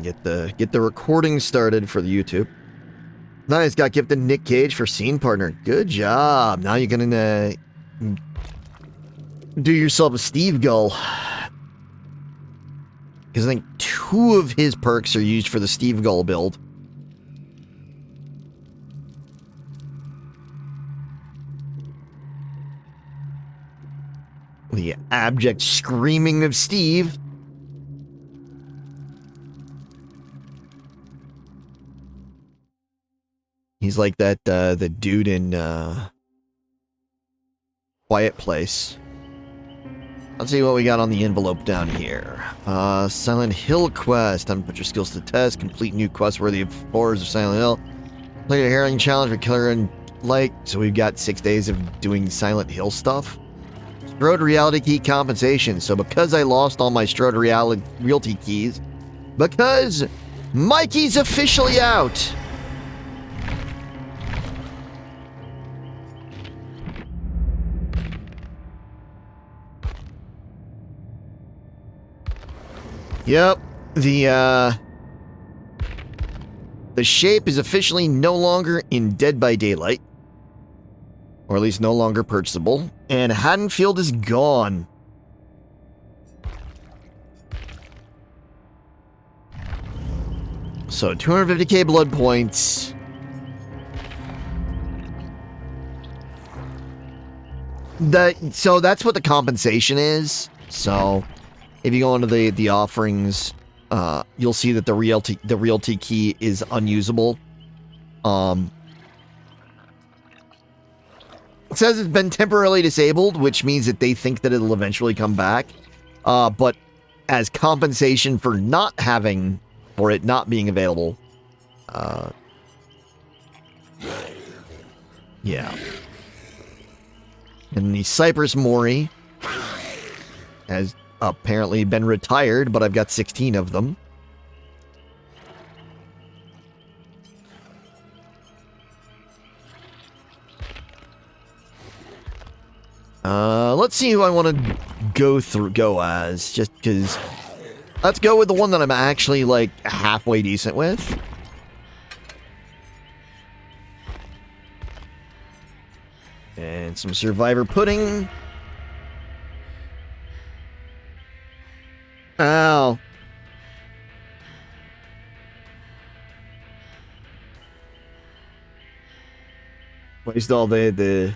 Get the recording started for the YouTube. Nice, got gifted Nick Cage for scene partner. Good job. Now you're gonna do yourself a Steve Gull. Because I think 2 of his perks are used for the Steve Gull build. The abject screaming of Steve. He's like that the dude in Quiet Place. Let's see what we got on the envelope down here. Silent Hill quest. Time to put your skills to the test. Complete new quest worthy of horrors of Silent Hill. Play a heralding challenge for Killer and like. So we've got 6 days of doing Silent Hill stuff. Strode reality key compensation. So because I lost all my Strode realty keys, because Mikey's officially out. Yep, the shape is officially no longer in Dead by Daylight. Or at least no longer purchasable. And Haddonfield is gone. So 250k blood points. So that's what the compensation is. So if you go into the offerings, you'll see that the realty key is unusable. It says it's been temporarily disabled, which means that they think that it'll eventually come back. But as compensation for not having, or it not being available, yeah. And the Cypress Mori has apparently been retired, but I've got 16 of them. Let's see who I want to go as, just because. Let's go with the one that I'm actually, like, halfway decent with. And some Survivor pudding. Ow. Waste all the...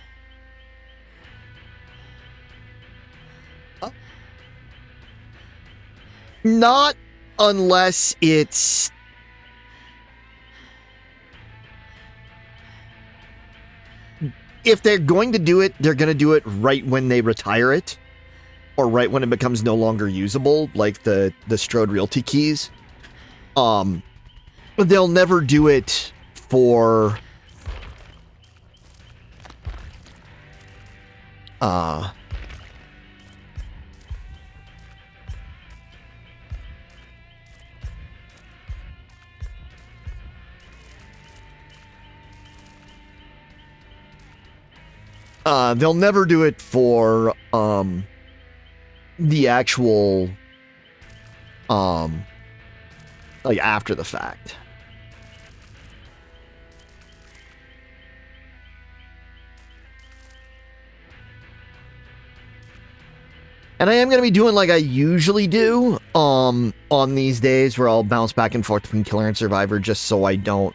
Not unless it's... If they're going to do it, they're going to do it right when they retire it. Or right when it becomes no longer usable, like the Strode Realty keys. But they'll never do it for... they'll never do it for, the actual, like, after the fact. And I am going to be doing like I usually do, on these days where I'll bounce back and forth between Killer and Survivor just so I don't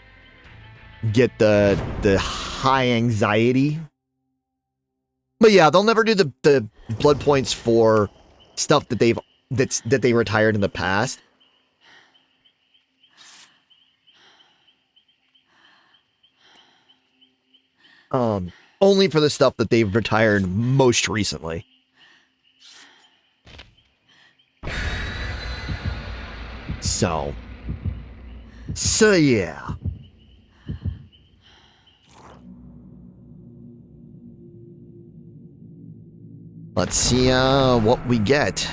get the high anxiety. But yeah, they'll never do the blood points for stuff that they retired in the past. Only for the stuff that they've retired most recently. So yeah. Let's see what we get.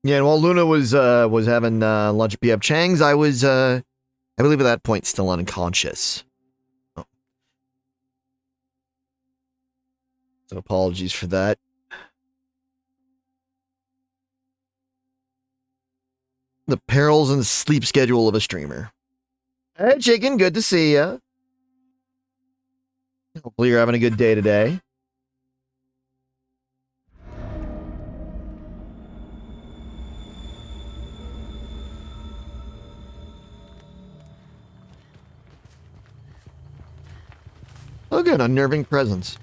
Yeah, and while Luna was having lunch at PF Chang's, I was I believe at that point still unconscious. Oh. So apologies for that. The perils and sleep schedule of a streamer. Hey, Chicken, good to see ya. Hopefully you're having a good day today. Oh, good, unnerving presence.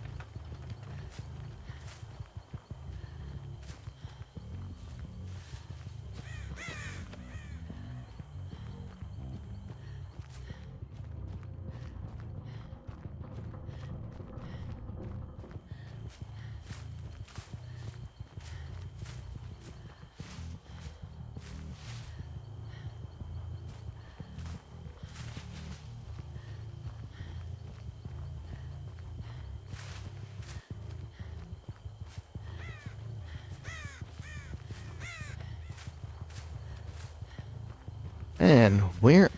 And where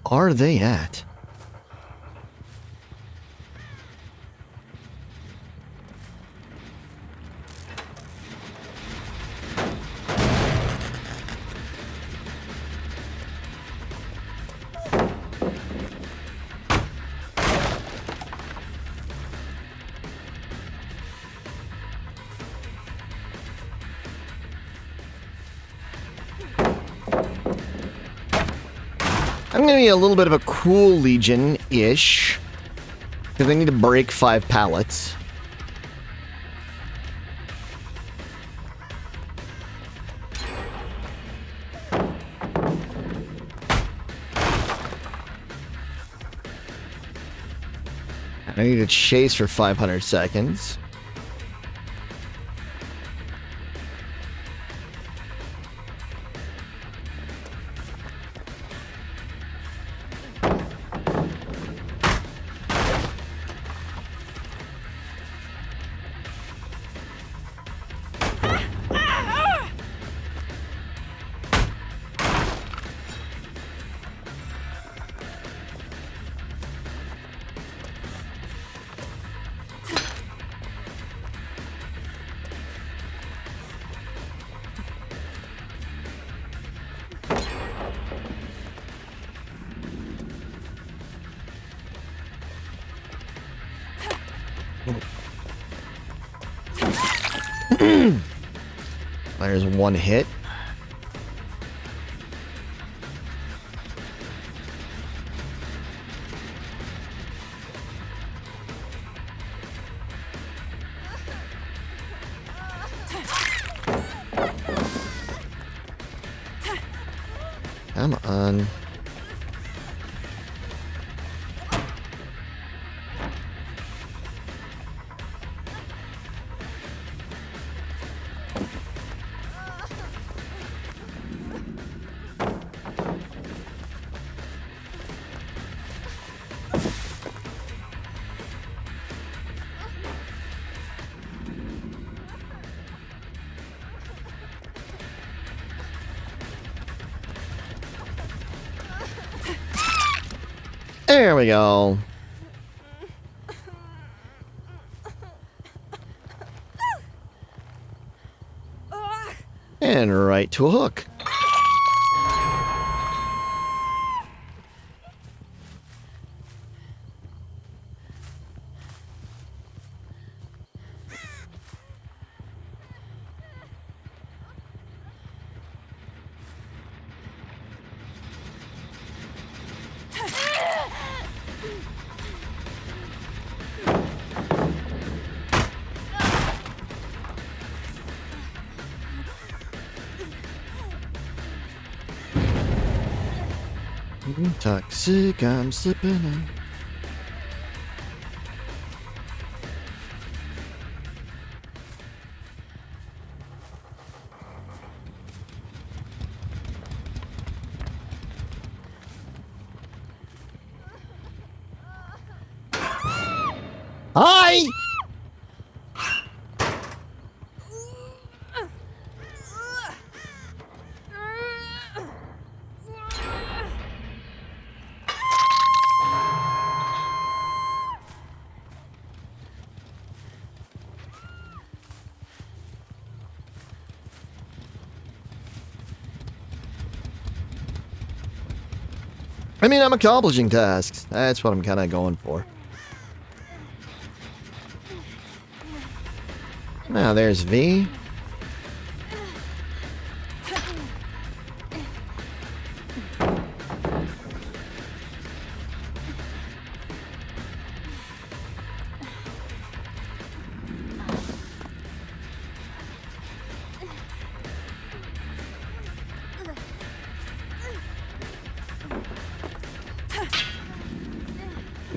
are they at? I'm going to be a little bit of a cool Legion-ish. Because I need to break 5 pallets. I need to chase for 500 seconds. There's one hit. Come on. There we go. And right to a hook. Toxic, I'm slipping in. Hi! I mean, I'm accomplishing tasks. That's what I'm kind of going for. Now, there's V.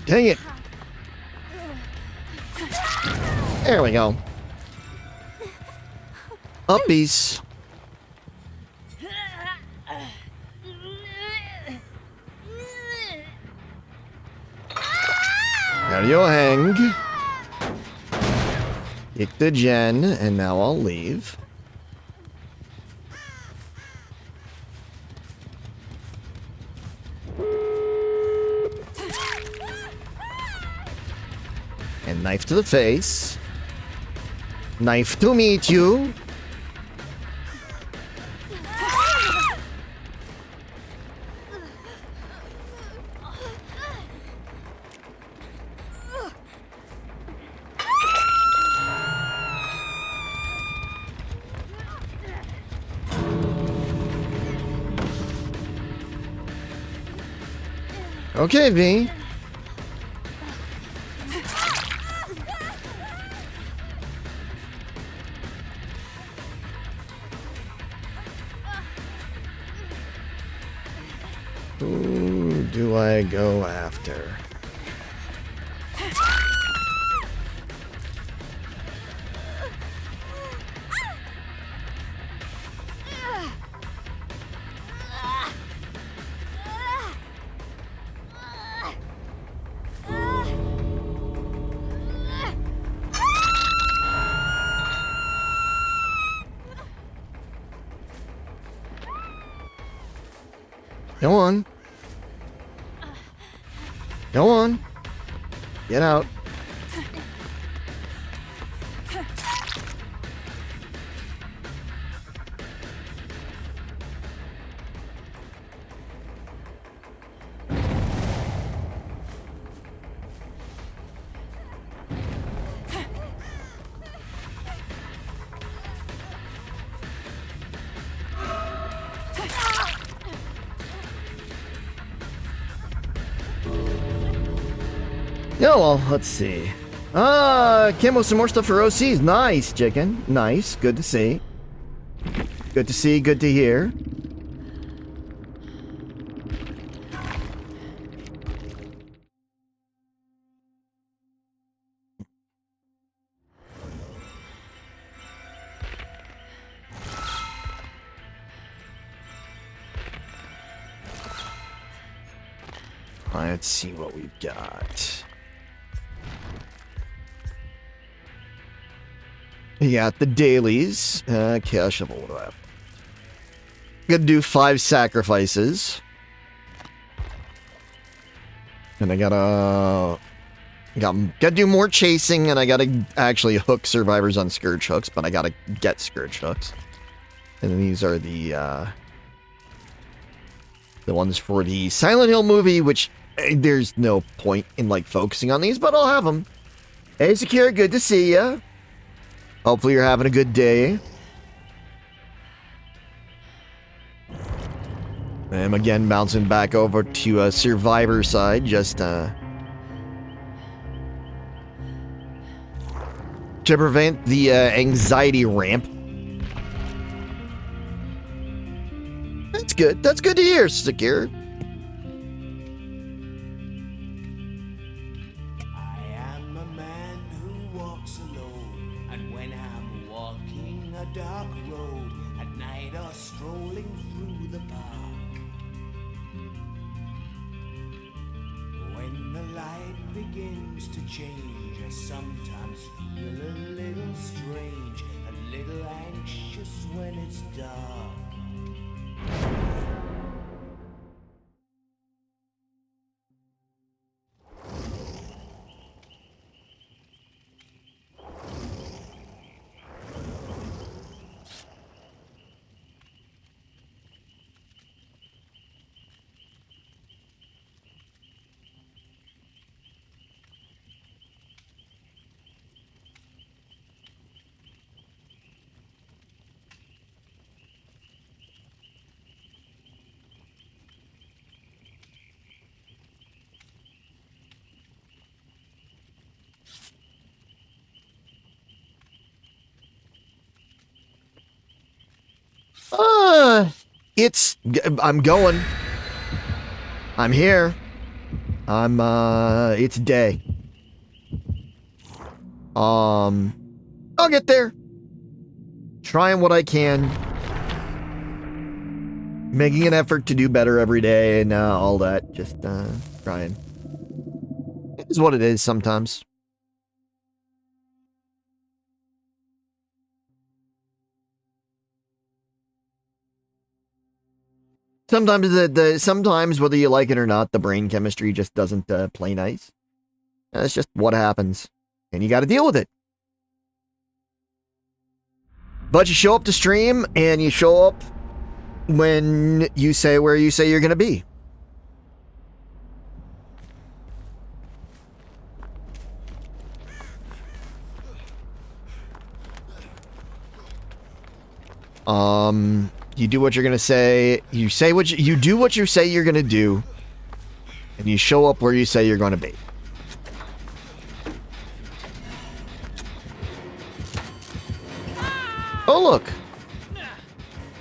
Dang it. There we go. Uppies. There you hang. Kick the gen, and now I'll leave. And knife to the face. Knife to meet you. Okay, V. Who do I go after? Go on. Go on. Get out. Yeah, well, let's see. Came with some more stuff for OCs. Nice, chicken. Nice. Good to see. Good to see. Good to hear. Let's see what we've got. You got the dailies. Chaos Shovel, what do I have? Gonna do 5 sacrifices. And I gotta do more chasing, and I gotta actually hook survivors on scourge hooks, but I gotta get scourge hooks. And then these are the ones for the Silent Hill movie, which there's no point in like focusing on these, but I'll have them. Hey, Secure, good to see ya. Hopefully you're having a good day. I'm again bouncing back over to Survivor side, just to prevent the anxiety ramp. That's good. That's good to hear, Secure. Dark road at night or strolling through the park. When the light begins to change, I sometimes feel a little strange, a little anxious when it's dark. I'm going. I'm here. It's day. I'll get there. Trying what I can. Making an effort to do better every day and all that. Just, trying. It is what it is sometimes. Sometimes sometimes whether you like it or not, the brain chemistry just doesn't play nice. That's just what happens. And you gotta deal with it. But you show up to stream, and you show up when you say where you say you're gonna be. You do what you're gonna say. You say what you do what you say you're gonna do, and you show up where you say you're gonna be. Oh look,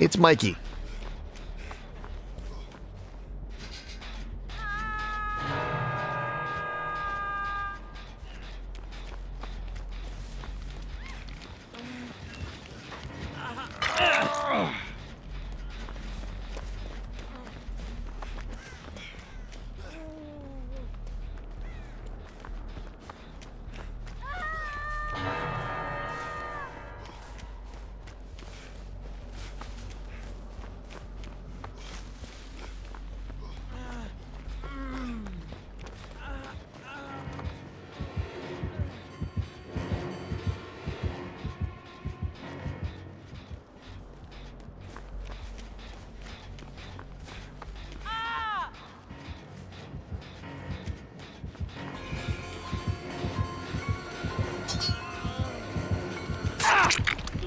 it's Mikey.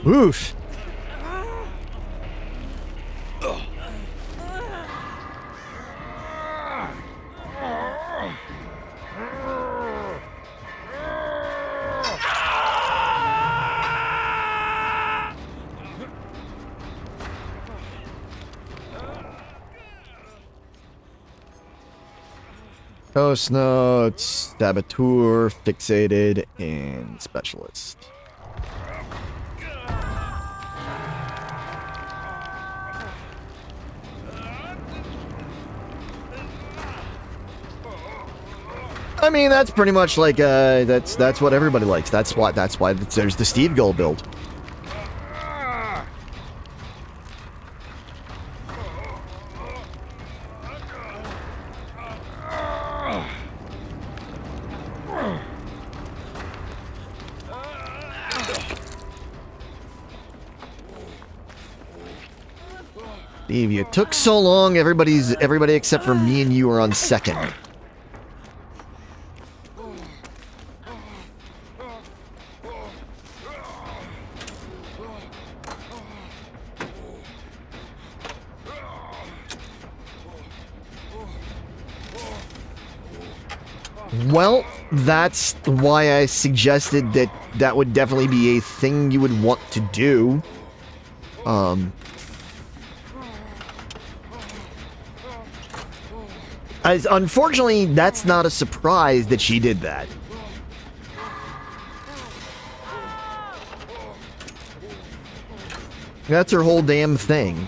Oof. Post notes, saboteur, fixated, and specialist. I mean, that's pretty much like that's what everybody likes. That's why there's the Steve Gold build. Steve, you took so long. Everybody except for me and you are on second. Well, that's why I suggested that would definitely be a thing you would want to do. Unfortunately, that's not a surprise that she did that. That's her whole damn thing.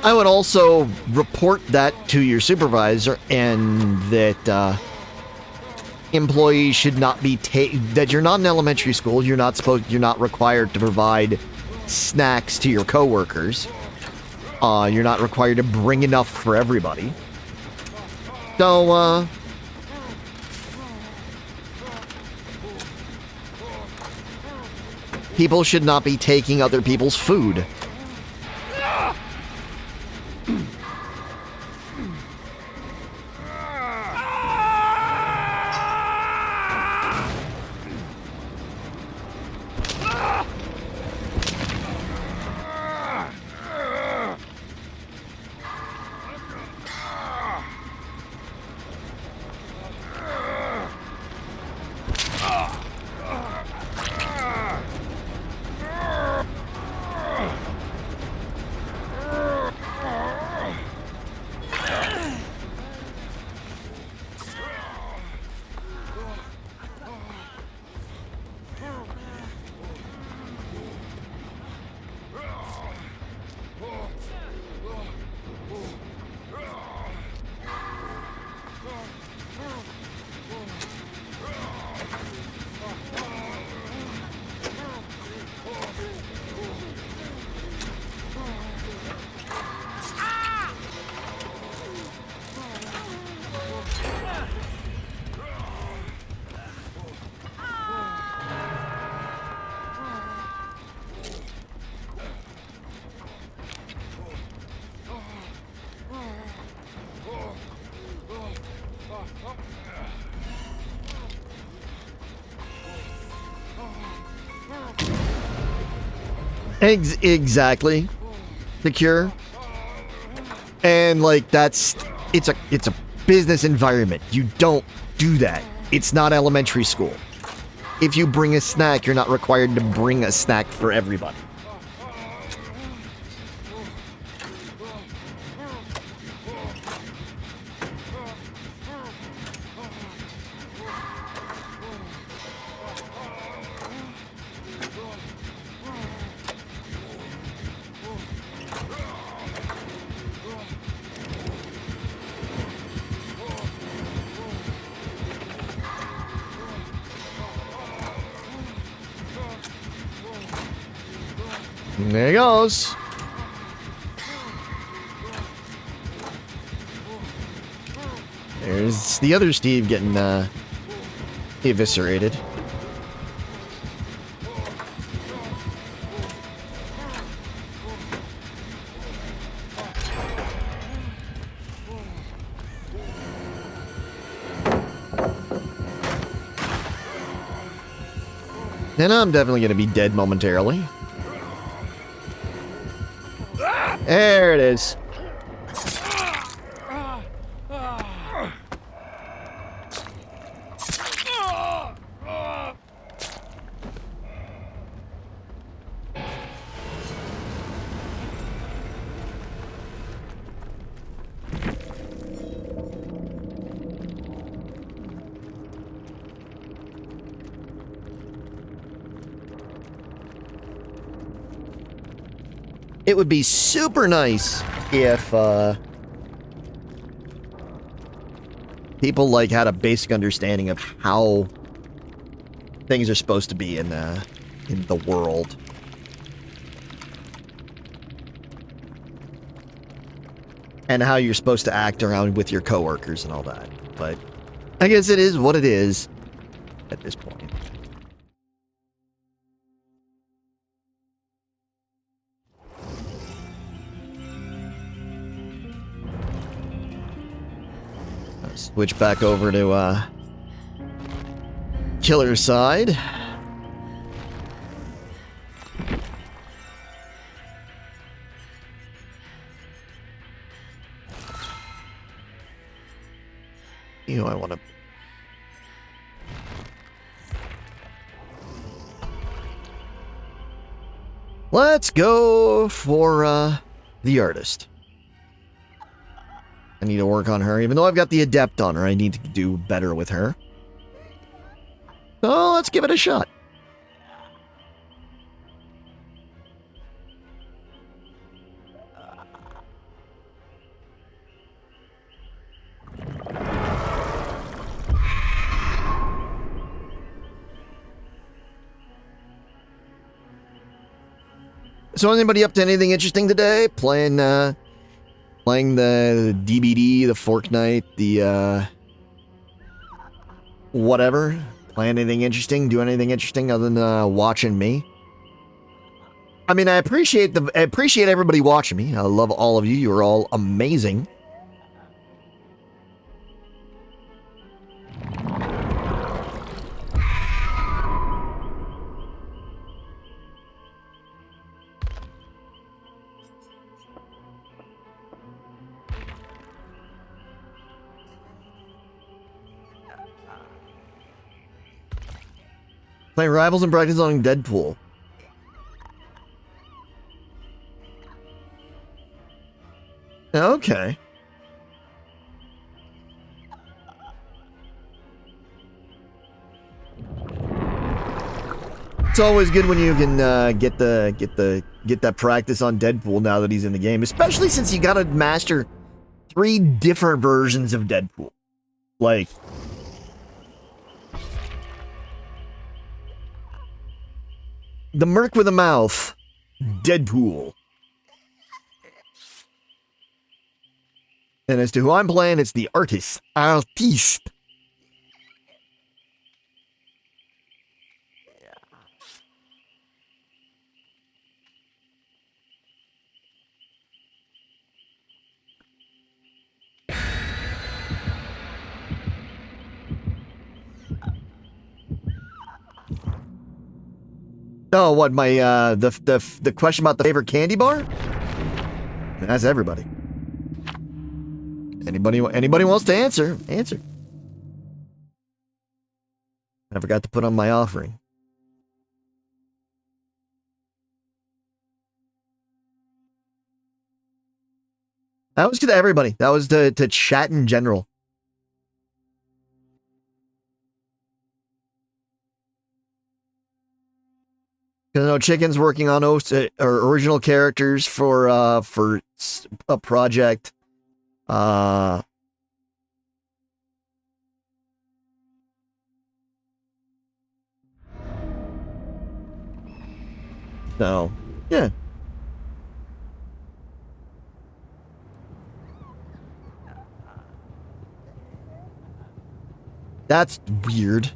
I would also report that to your supervisor, and that employees should not be that you're not in elementary school. You're not required to provide snacks to your coworkers. You're not required to bring enough for everybody. So people should not be taking other people's food. Exactly. Secure. And like it's a business environment. You don't do that. It's not elementary school. If you bring a snack, you're not required to bring a snack for everybody. There he goes. There's the other Steve getting eviscerated. And I'm definitely going to be dead momentarily. There it is. It would be super nice if people like had a basic understanding of how things are supposed to be in the world. And how you're supposed to act around with your coworkers and all that. But I guess it is what it is at this point. Switch back over to Killer's side. You know, I want to. Let's go for the artist. I need to work on her. Even though I've got the adept on her, I need to do better with her. So let's give it a shot. So anybody up to anything interesting today? Playing the DBD, the Fortnite, the whatever. Playing anything interesting? Do anything interesting other than watching me? I mean, I appreciate everybody watching me. I love all of you. You are all amazing. Playing Rivals and practice on Deadpool. Okay. It's always good when you can get that practice on Deadpool now that he's in the game, especially since you got to master 3 different versions of Deadpool. Like, the Merc with a Mouth, Deadpool. And as to who I'm playing, it's the artist. Artiste. Oh, what, my, the question about the favorite candy bar? That's everybody. Anybody wants to answer, answer. I forgot to put on my offering. That was to everybody. That was to chat in general. Because I know Chicken's working on or original characters for a project. So, yeah. That's weird.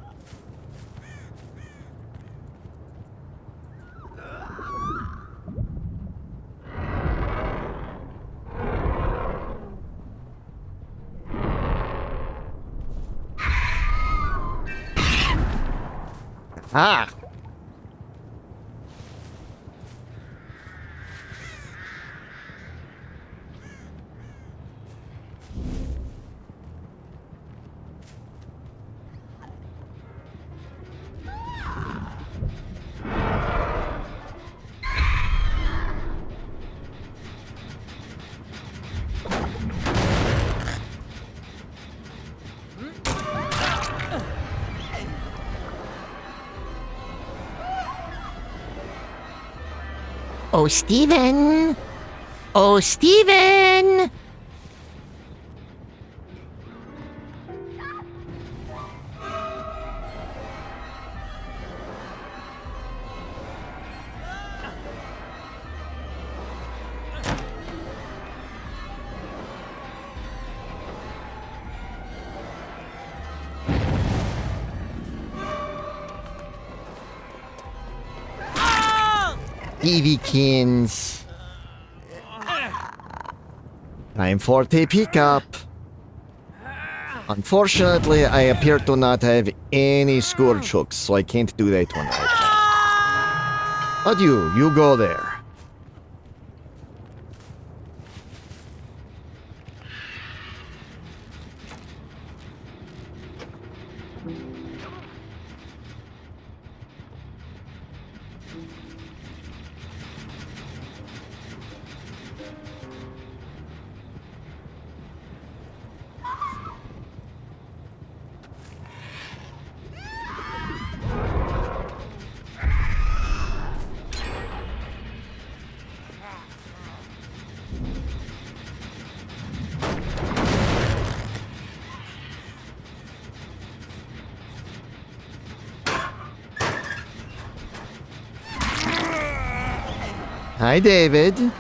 Ah. Oh, Steven! Oh, Steven! Eevee-kins. Time for the pickup. Unfortunately, I appear to not have any scourge hooks, so I can't do that one right now. But you go there. Hi, David.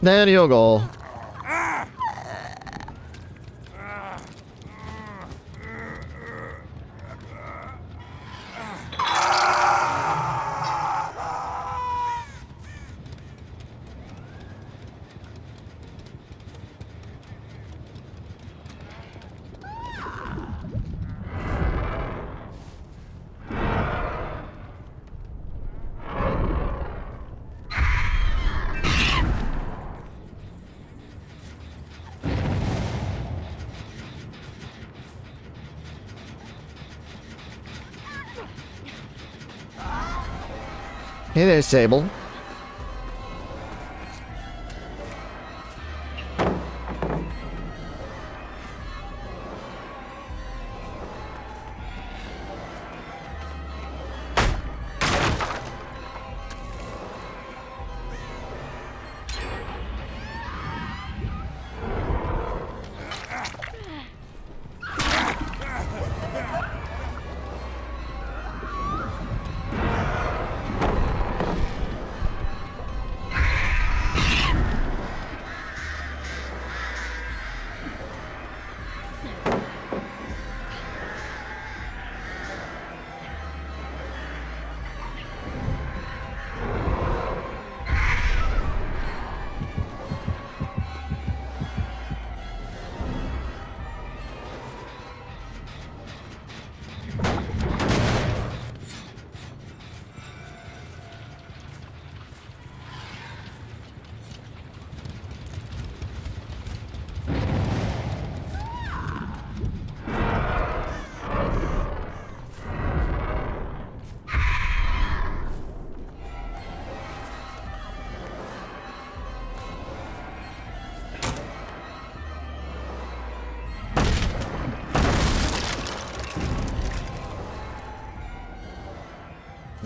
There you go. Hey there, Sable.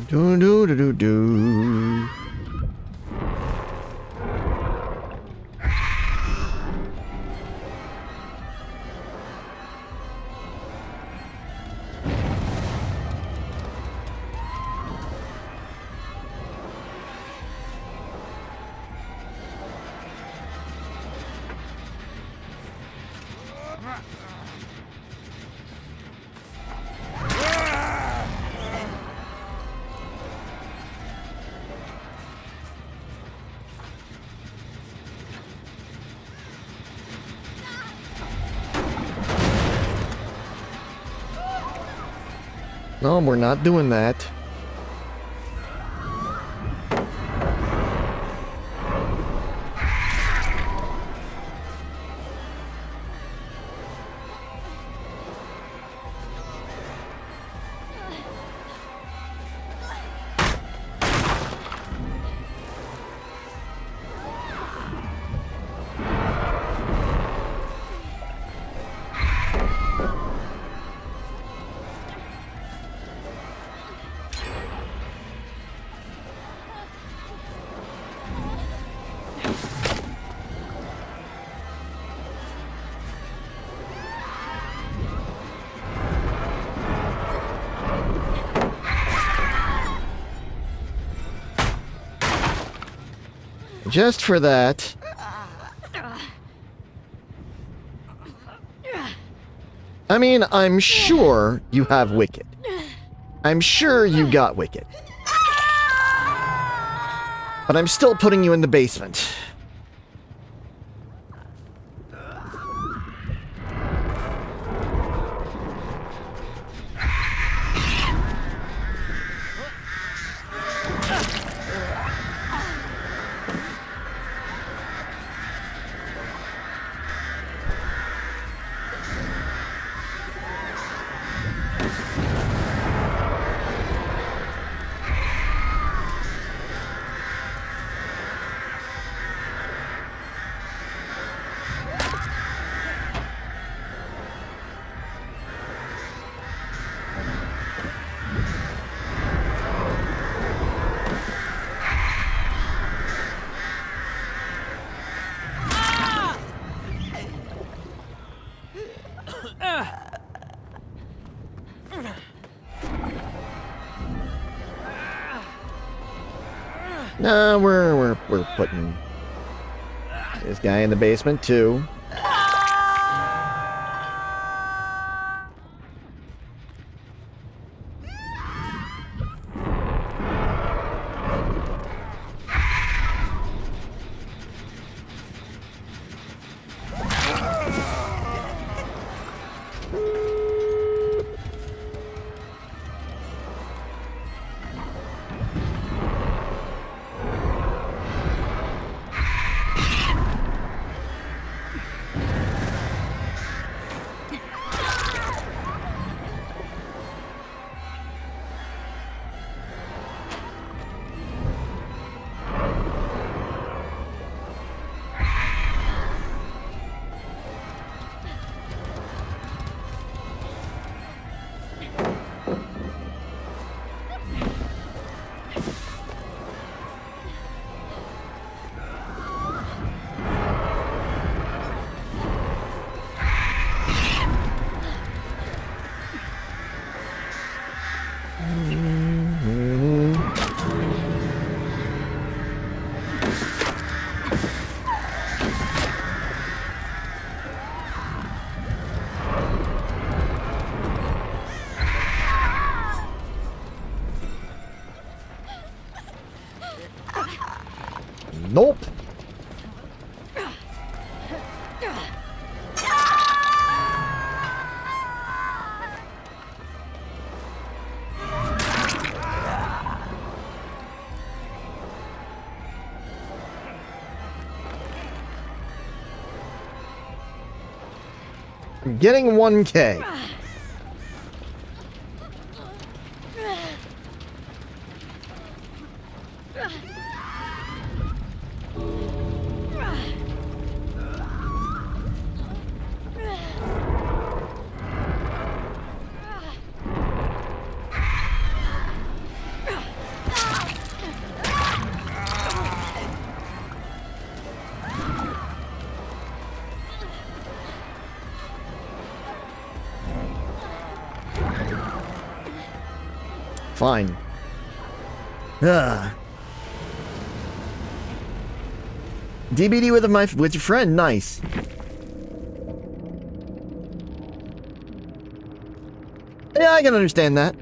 Do do do do do. No, we're not doing that. Just for that. I mean, I'm sure you have Wicked. I'm sure you got Wicked. But I'm still putting you in the basement. No, we're putting this guy in the basement too. Nope. I'm getting 1K. Fine. DBD with your friend, nice. Yeah, I can understand that.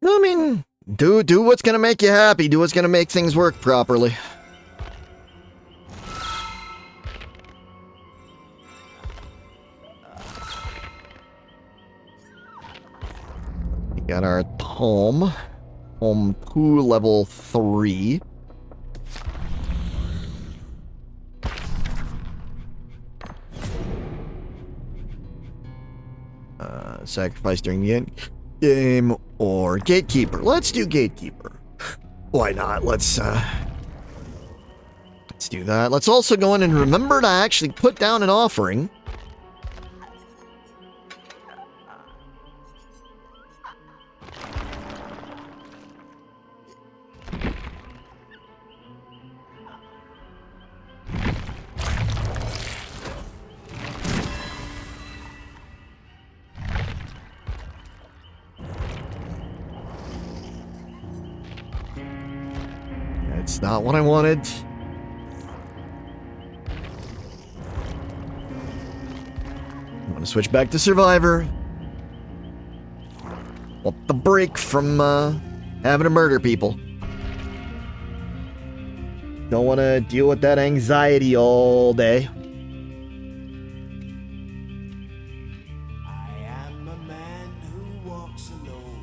I mean, do what's gonna make you happy. Do what's gonna make things work properly. We got our home pool level 3. Sacrifice during the end game or gatekeeper. Let's do gatekeeper. Why not? Let's do that. Let's also go in and remember to actually put down an offering. It's not what I wanted. I want to switch back to Survivor. Want the break from having to murder people. Don't want to deal with that anxiety all day. I am a man who walks alone.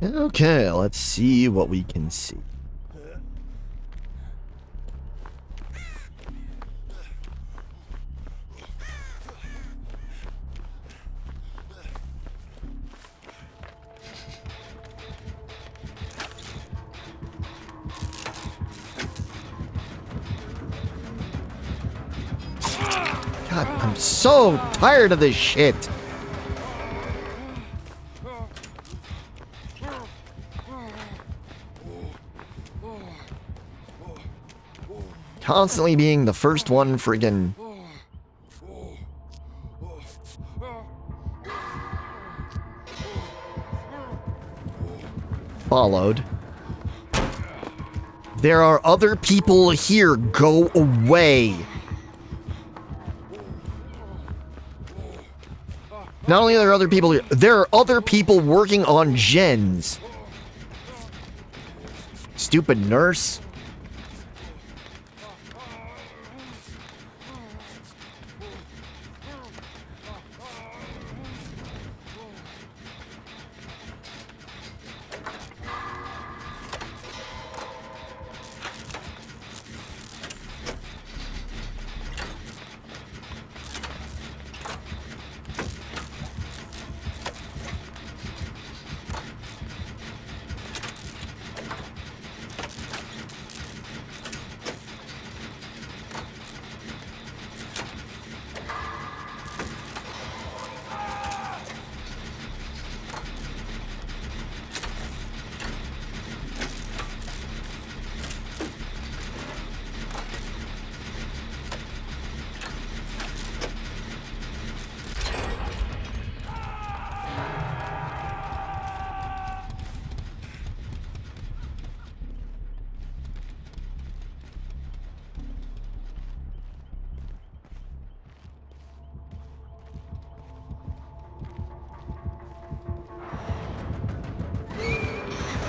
Okay, let's see what we can see. God, I'm so tired of this shit. Constantly being the first one friggin' followed. There are other people here. Go away. Not only are there other people here, there are other people working on gens. Stupid nurse.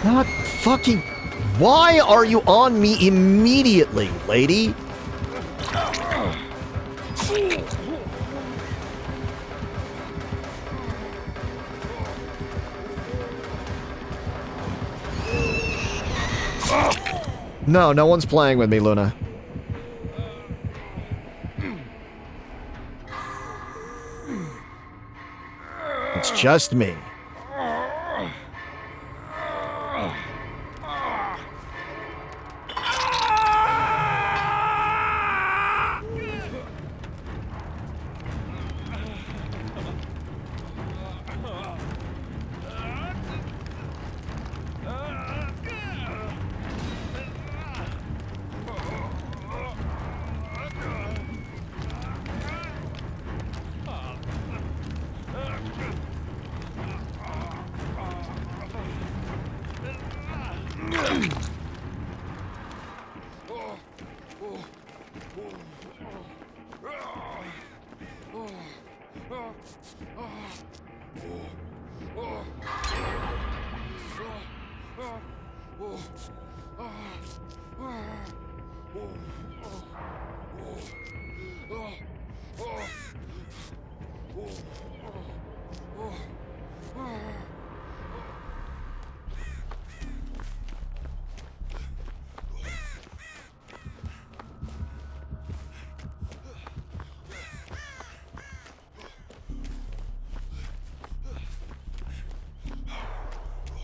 God fucking... Why are you on me immediately, lady? No, no one's playing with me, Luna. It's just me.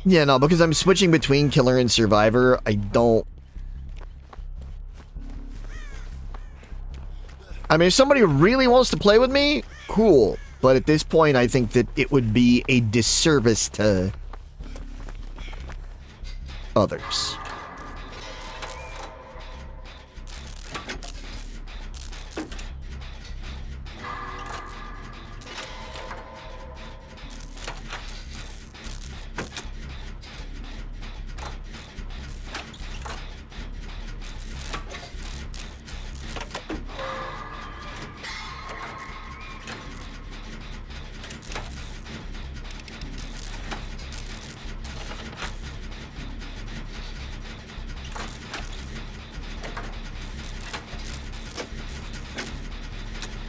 Yeah, no, because I'm switching between killer and survivor, I don't... I mean, if somebody really wants to play with me, cool. But at this point, I think that it would be a disservice to others.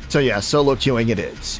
So yeah, solo queuing it is.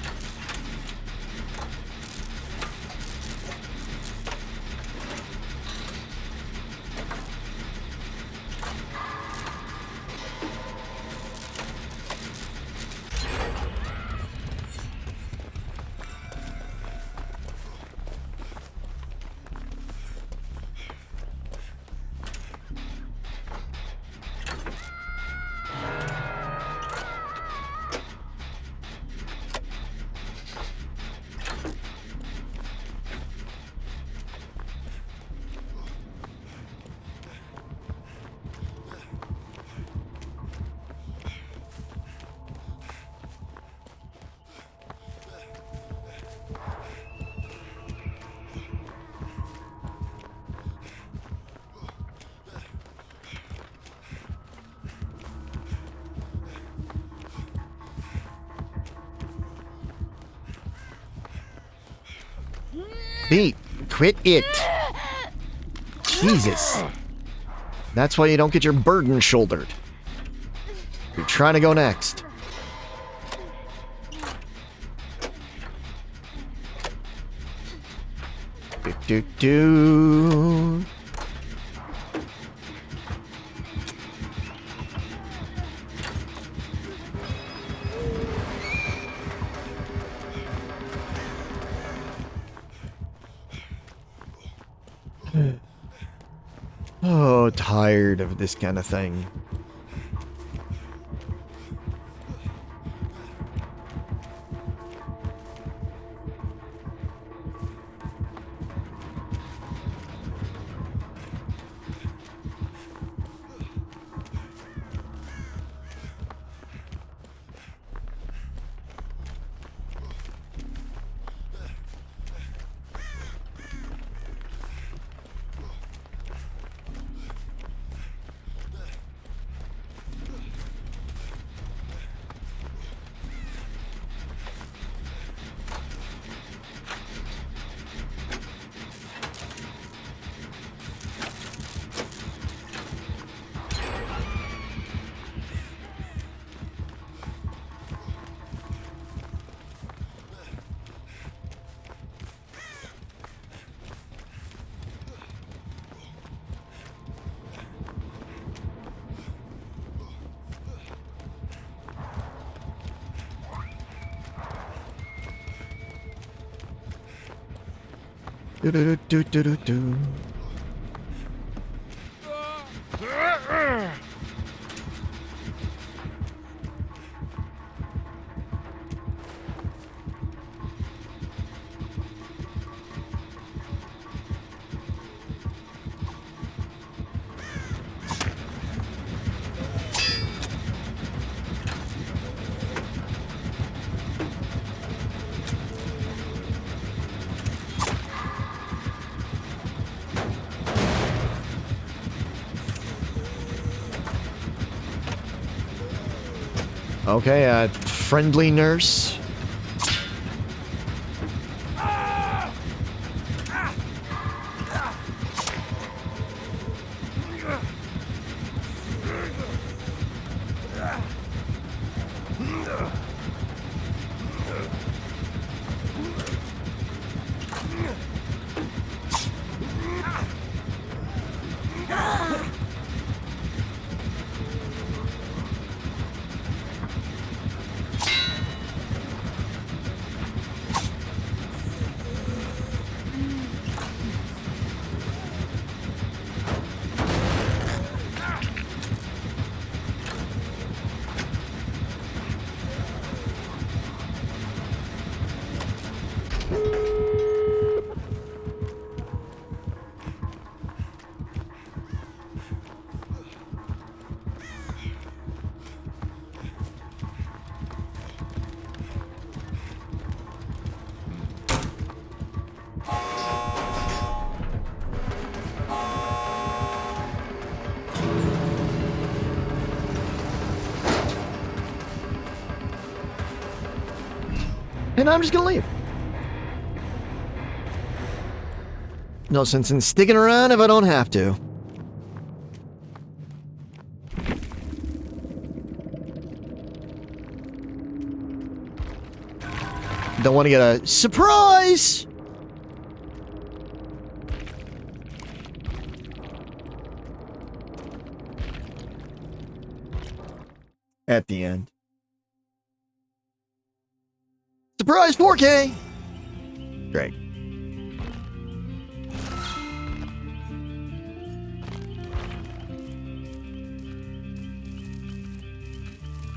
Pete, quit it. Jesus. That's why you don't get your burden shouldered. You're trying to go next. Do. Oh, tired of this kind of thing. Do-do-do-do-do-do. Okay, friendly nurse. And I'm just gonna leave. No sense in sticking around if I don't have to. Don't want to get a surprise! At the end. Surprise 4K! Great.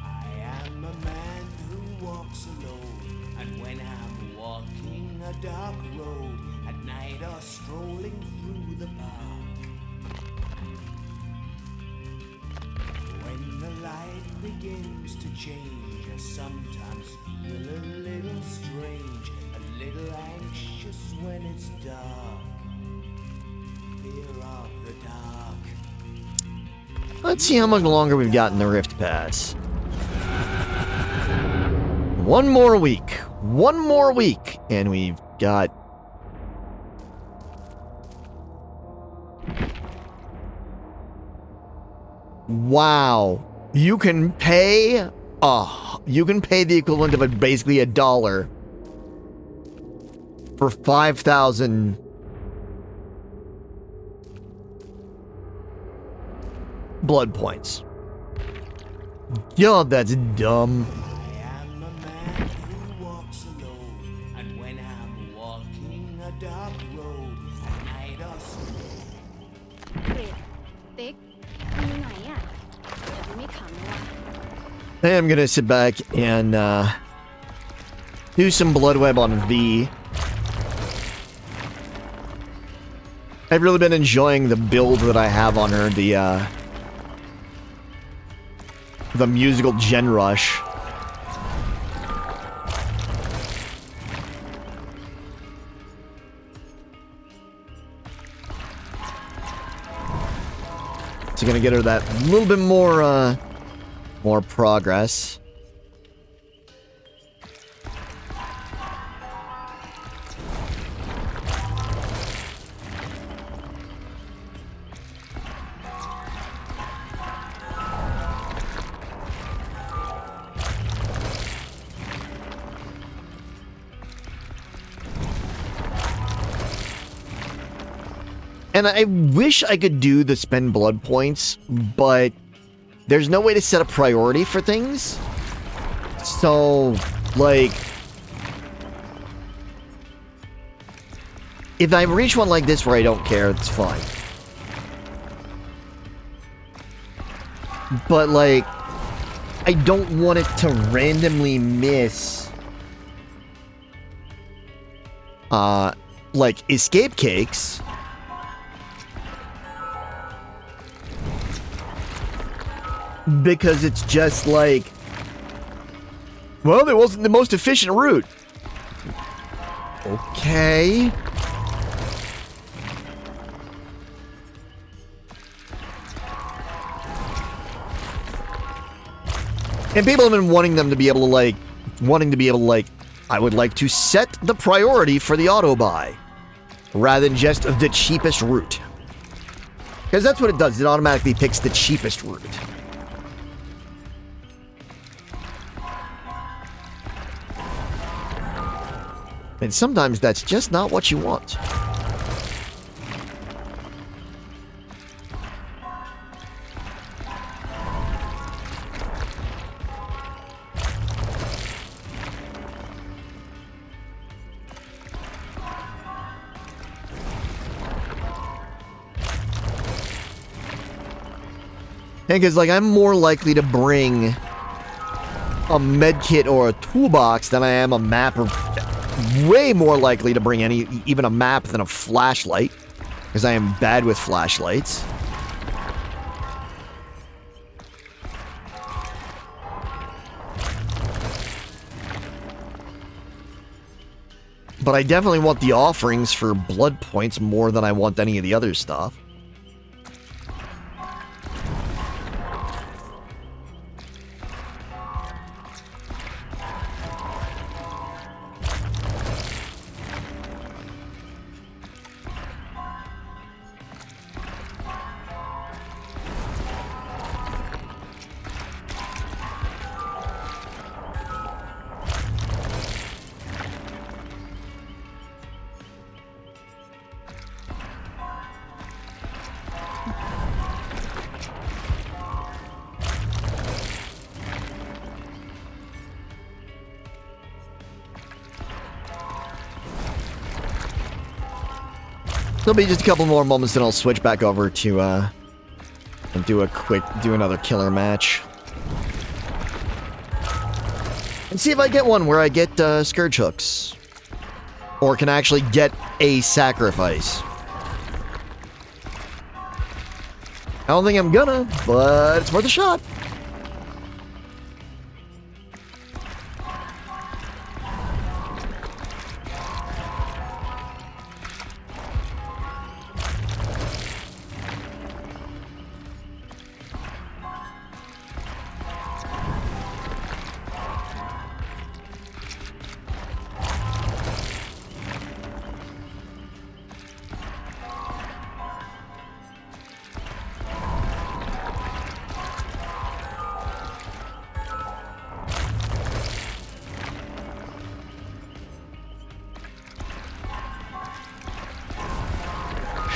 I am a man who walks alone, and when I'm walking a dark road at night or strolling through the park, when the light begins to change, I sometimes feel a little strange, a little anxious when it's dark. Fear of the dark. Let's see how much longer we've got in the Rift Pass. One more week. One more week. And we've got... Wow. You can pay... you can pay the equivalent of basically $1 for 5,000 blood points. God, that's dumb. I am a man who walks alone, and when I'm walking a dark road at night or strolling. เกรดติ๊กมีไหนอ่ะเดี๋ยวไม่ขำเลยว่ะ I am gonna sit back and do some blood web on V. I've really been enjoying the build that I have on her, the musical Gen Rush. So gonna get her that little bit more progress. And I wish I could do the spend blood points, but there's no way to set a priority for things. So, like... if I reach one like this where I don't care, it's fine. But, like, I don't want it to randomly miss, like, escape cakes. Because it's just like, well, that wasn't the most efficient route. Okay. And people have been wanting them to be able to, like, I would like to set the priority for the auto buy rather than just the cheapest route. Because that's what it does. It automatically picks the cheapest route. And sometimes that's just not what you want. And because, like, I'm more likely to bring a medkit or a toolbox than I am a map, or way more likely to bring even a map than a flashlight, because I am bad with flashlights. But I definitely want the offerings for blood points more than I want any of the other stuff. There'll be just a couple more moments, then I'll switch back over to, and do another killer match. And see if I get one where I get, Scourge Hooks. Or can actually get a sacrifice. I don't think I'm gonna, but it's worth a shot.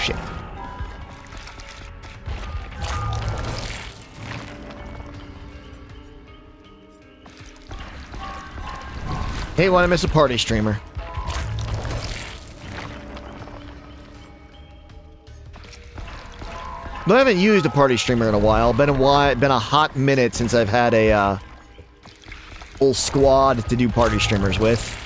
Shit. Hey, wanna miss a party streamer? But I haven't used a party streamer in a while. Been a hot minute since I've had a full squad to do party streamers with.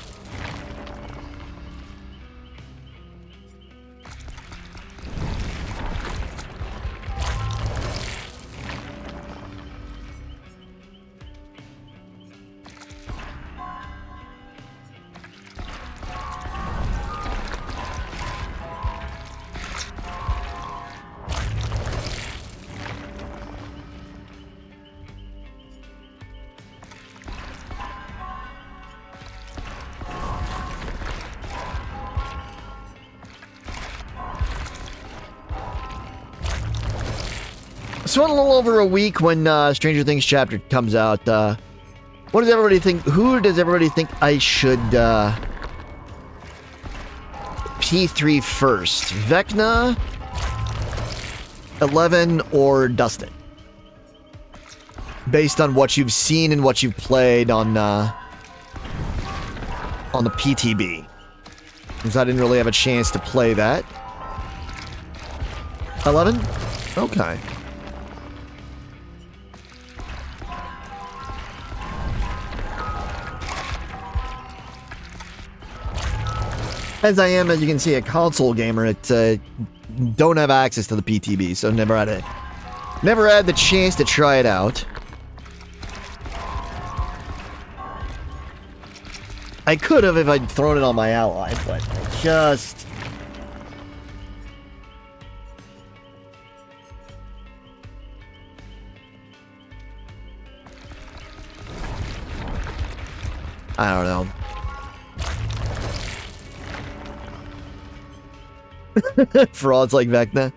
So in a little over a week when Stranger Things chapter comes out, what does everybody think? Who does everybody think I should P3 first? Vecna, 11, or Dustin? Based on what you've seen and what you've played on the PTB. Because I didn't really have a chance to play that. 11? Okay. As I am, as you can see, a console gamer, don't have access to the PTB, so never had the chance to try it out. I could have if I'd thrown it on my ally, but I just... I don't know. Frauds like Vecna.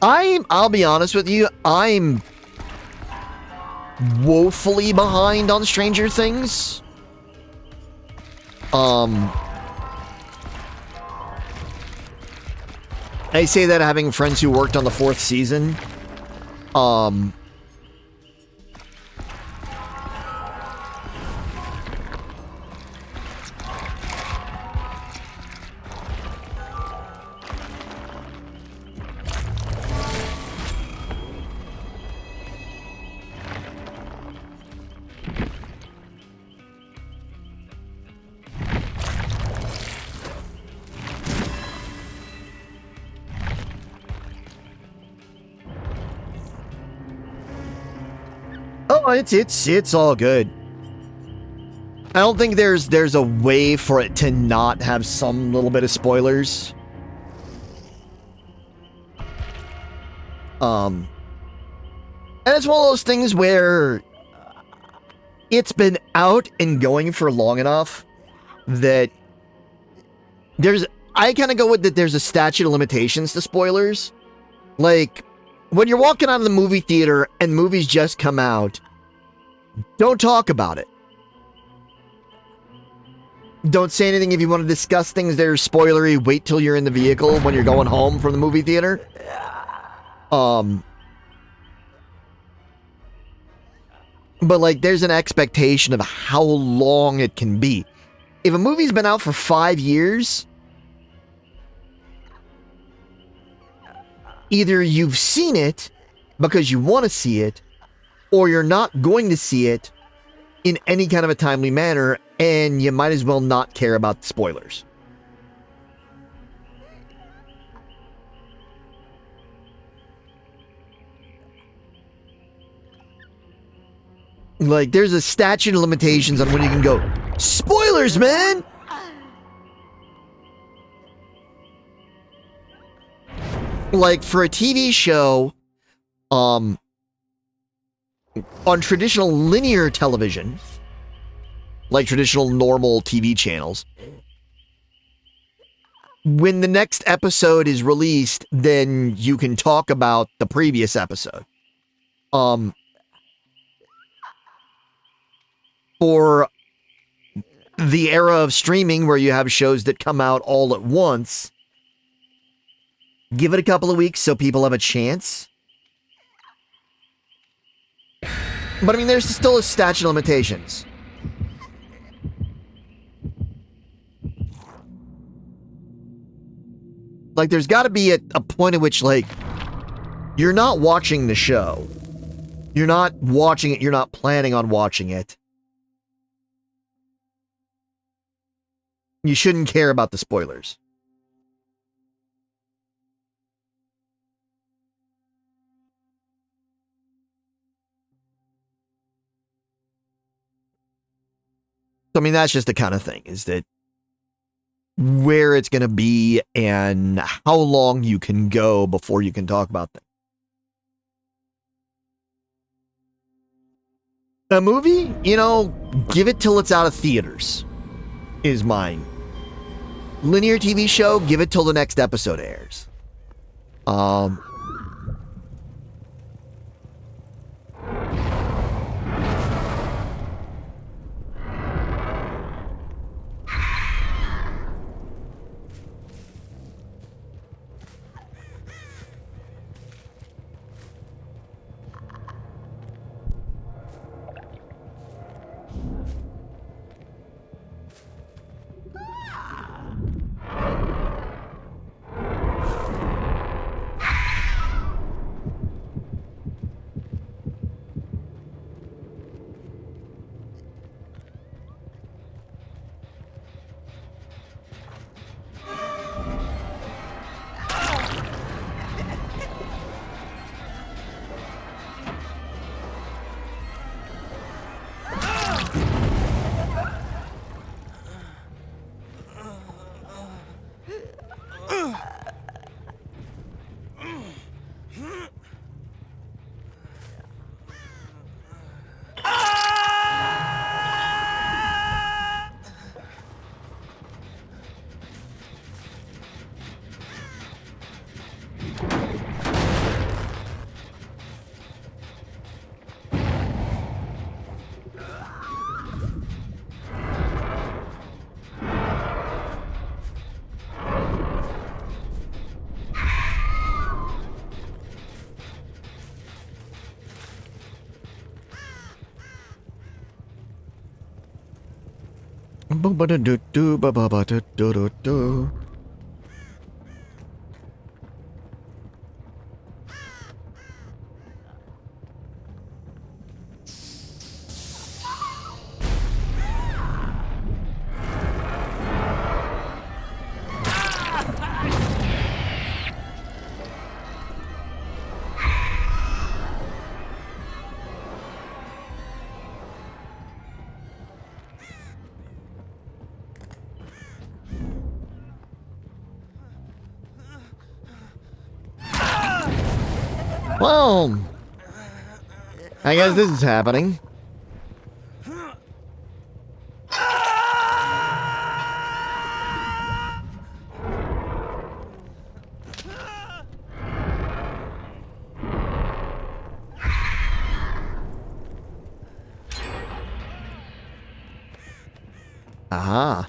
I'll be honest with you, I'm woefully behind on Stranger Things. I say that having friends who worked on the 4th season. Oh, it's all good. I don't think there's a way for it to not have some little bit of spoilers. And it's one of those things where it's been out and going for long enough that I kind of go with that there's a statute of limitations to spoilers. Like, when you're walking out of the movie theater and movies just come out, don't talk about it. Don't say anything if you want to discuss things that are spoilery. Wait till you're in the vehicle when you're going home from the movie theater. But like, there's an expectation of how long it can be. If a movie's been out for 5 years, either you've seen it because you want to see it, or you're not going to see it in any kind of a timely manner, and you might as well not care about the spoilers. Like, there's a statute of limitations on when you can go, spoilers, man! Like, for a TV show, on traditional linear television, like traditional normal TV channels, when the next episode is released, then you can talk about the previous episode. For the era of streaming where you have shows that come out all at once, give it a couple of weeks so people have a chance. But I mean, there's still a statute of limitations. Like, there's got to be a point at which, like, you're not watching the show. You're not watching it. You're not planning on watching it. You shouldn't care about the spoilers. So, I mean, that's just the kind of thing, is that where it's going to be and how long you can go before you can talk about things. A movie, you know, give it till it's out of theaters, is mine. Linear TV show, give it till the next episode airs. Ba-ba-da-do-do, ba-ba-ba-da-do-do-do. Well, I guess this is happening. Aha.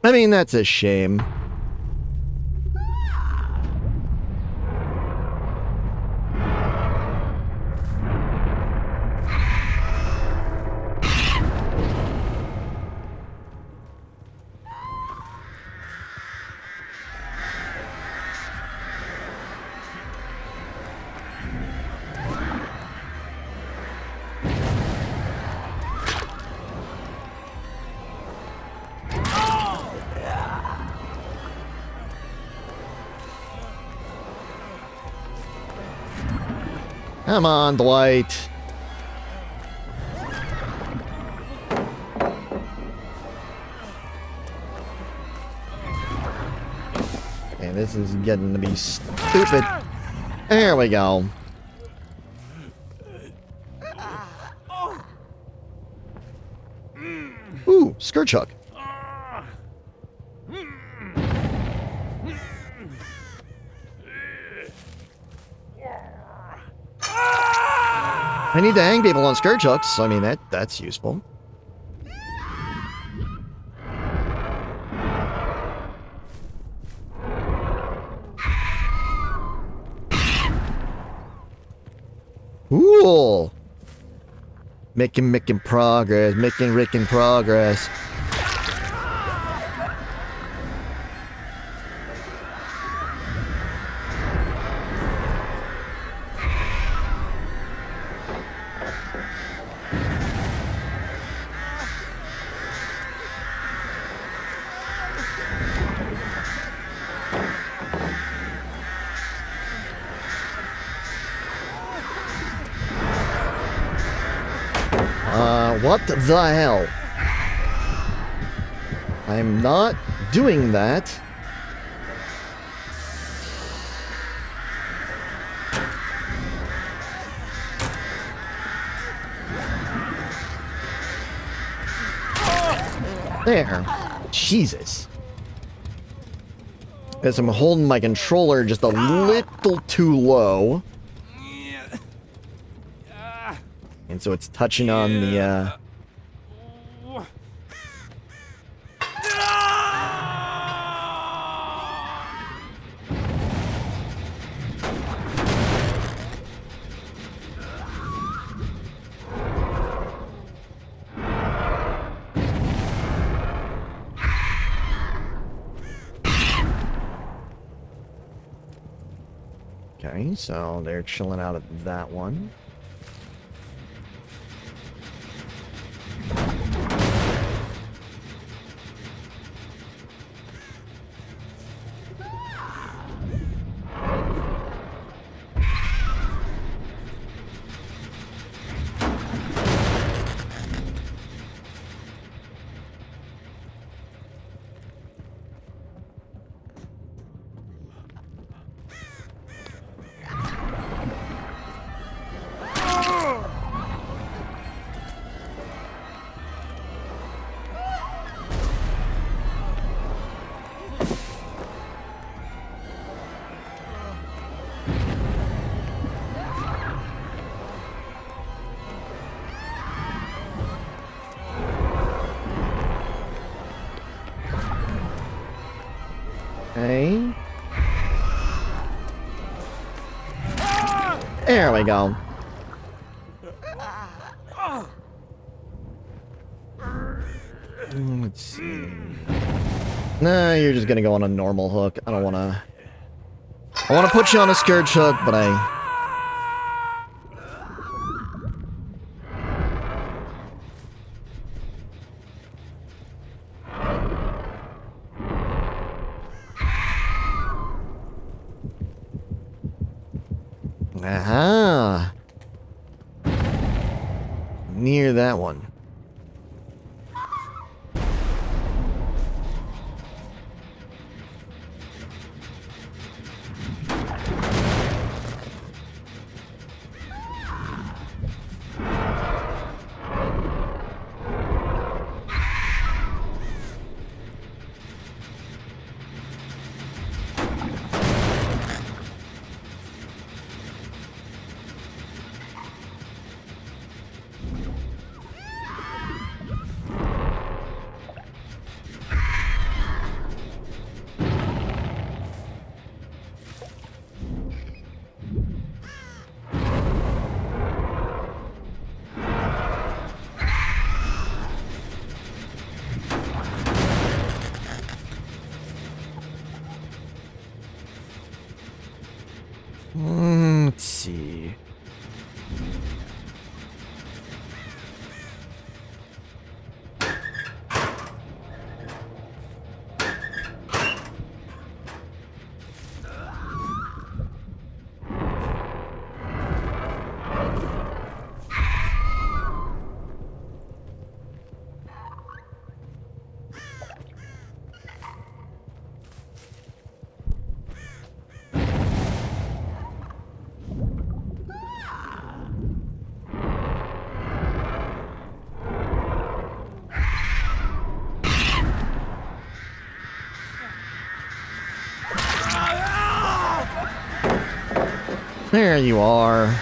I mean, that's a shame. Come on, Dwight. Okay, this is getting to be stupid. There we go. Ooh, skirt chuck. I need to hang people on skirt chucks. I mean, that's useful. Cool. Making progress. Making progress. What the hell? I'm not doing that. There. Jesus. Because I'm holding my controller just a little too low. And so it's touching on the, Okay, so they're chilling out at that one. Okay. There we go. Let's see. Nah, you're just gonna go on a normal hook. I don't wanna... I wanna put you on a scourge hook, but I... Aha! Near that one. Let's see. There you are.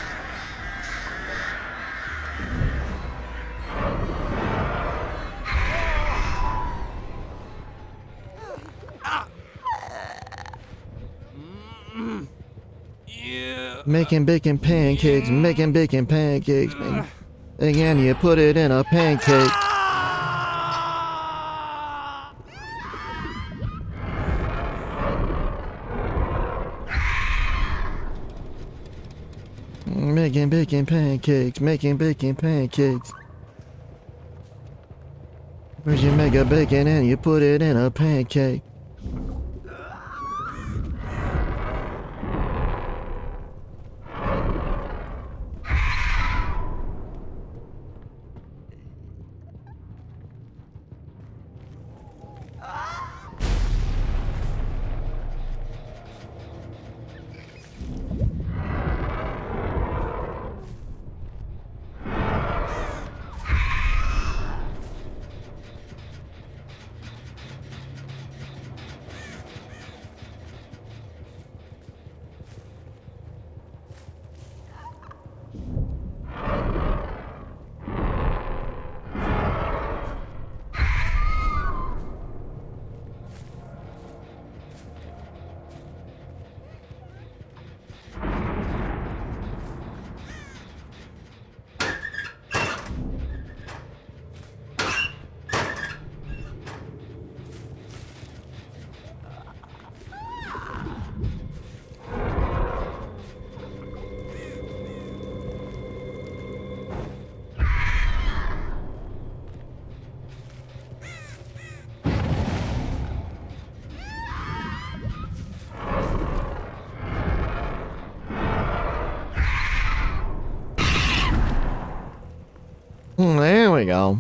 Making bacon pancakes, making bacon pancakes, man. Again, you put it in a pancake. Making bacon pancakes, making bacon pancakes. Where's you make a bacon and you put it in a pancake? There we go.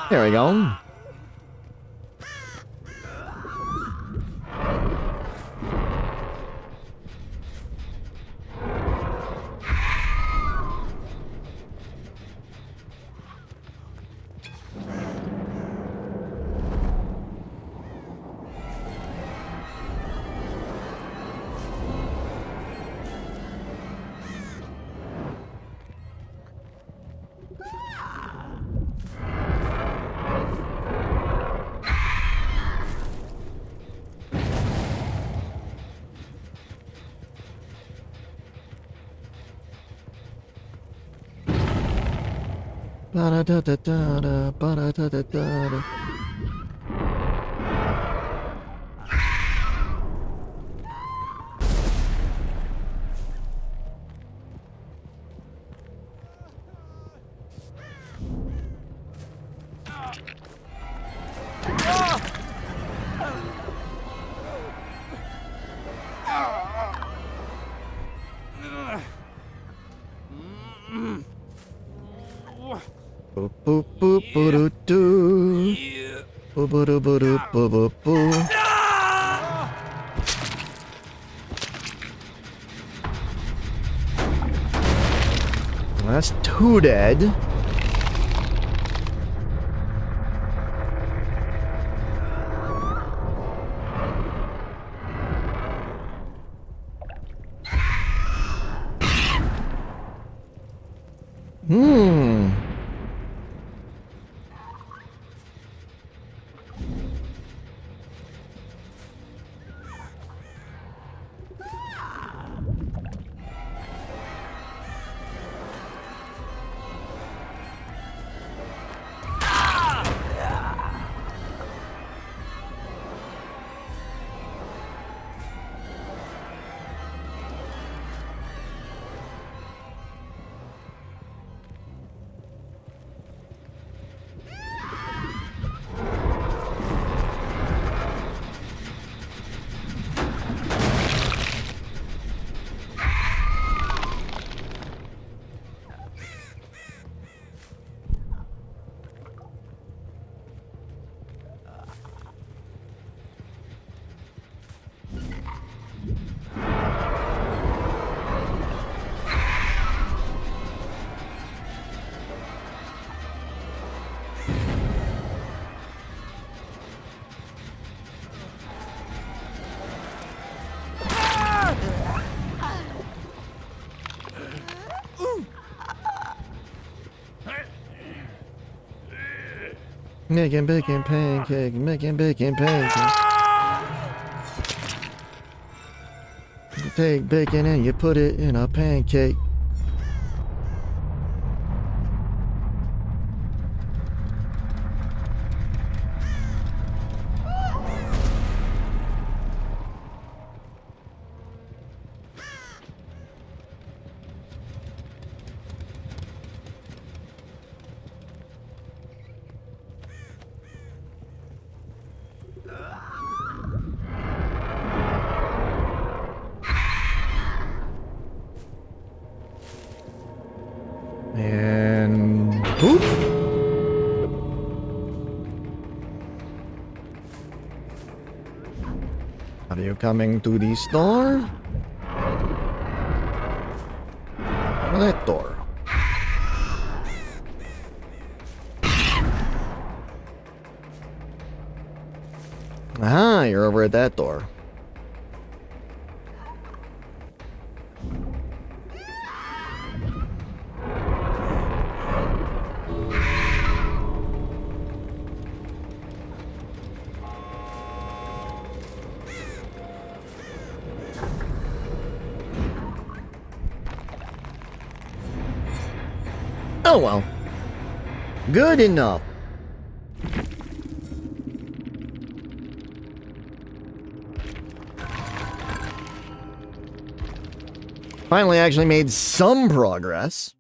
There we go. Ba-da-da-da-da-da, ba-da-da-da-da-da. Boop boop boop boop doo. Boop boop boop boop boop boop boop. That's two dead. Making bacon pancake, making bacon pancake. You take bacon and you put it in a pancake. And boop. Are you coming to the store? Or that door? Aha, you're over at that door. Oh well. Good enough. Finally actually made some progress.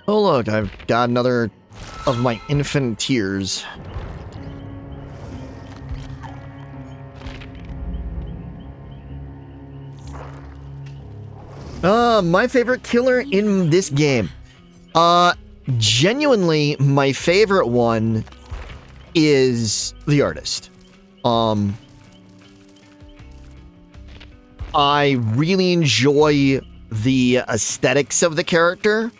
Oh look, I've got another of my infant tears. My favorite killer in this game. Genuinely, my favorite one is the artist. I really enjoy the aesthetics of the character.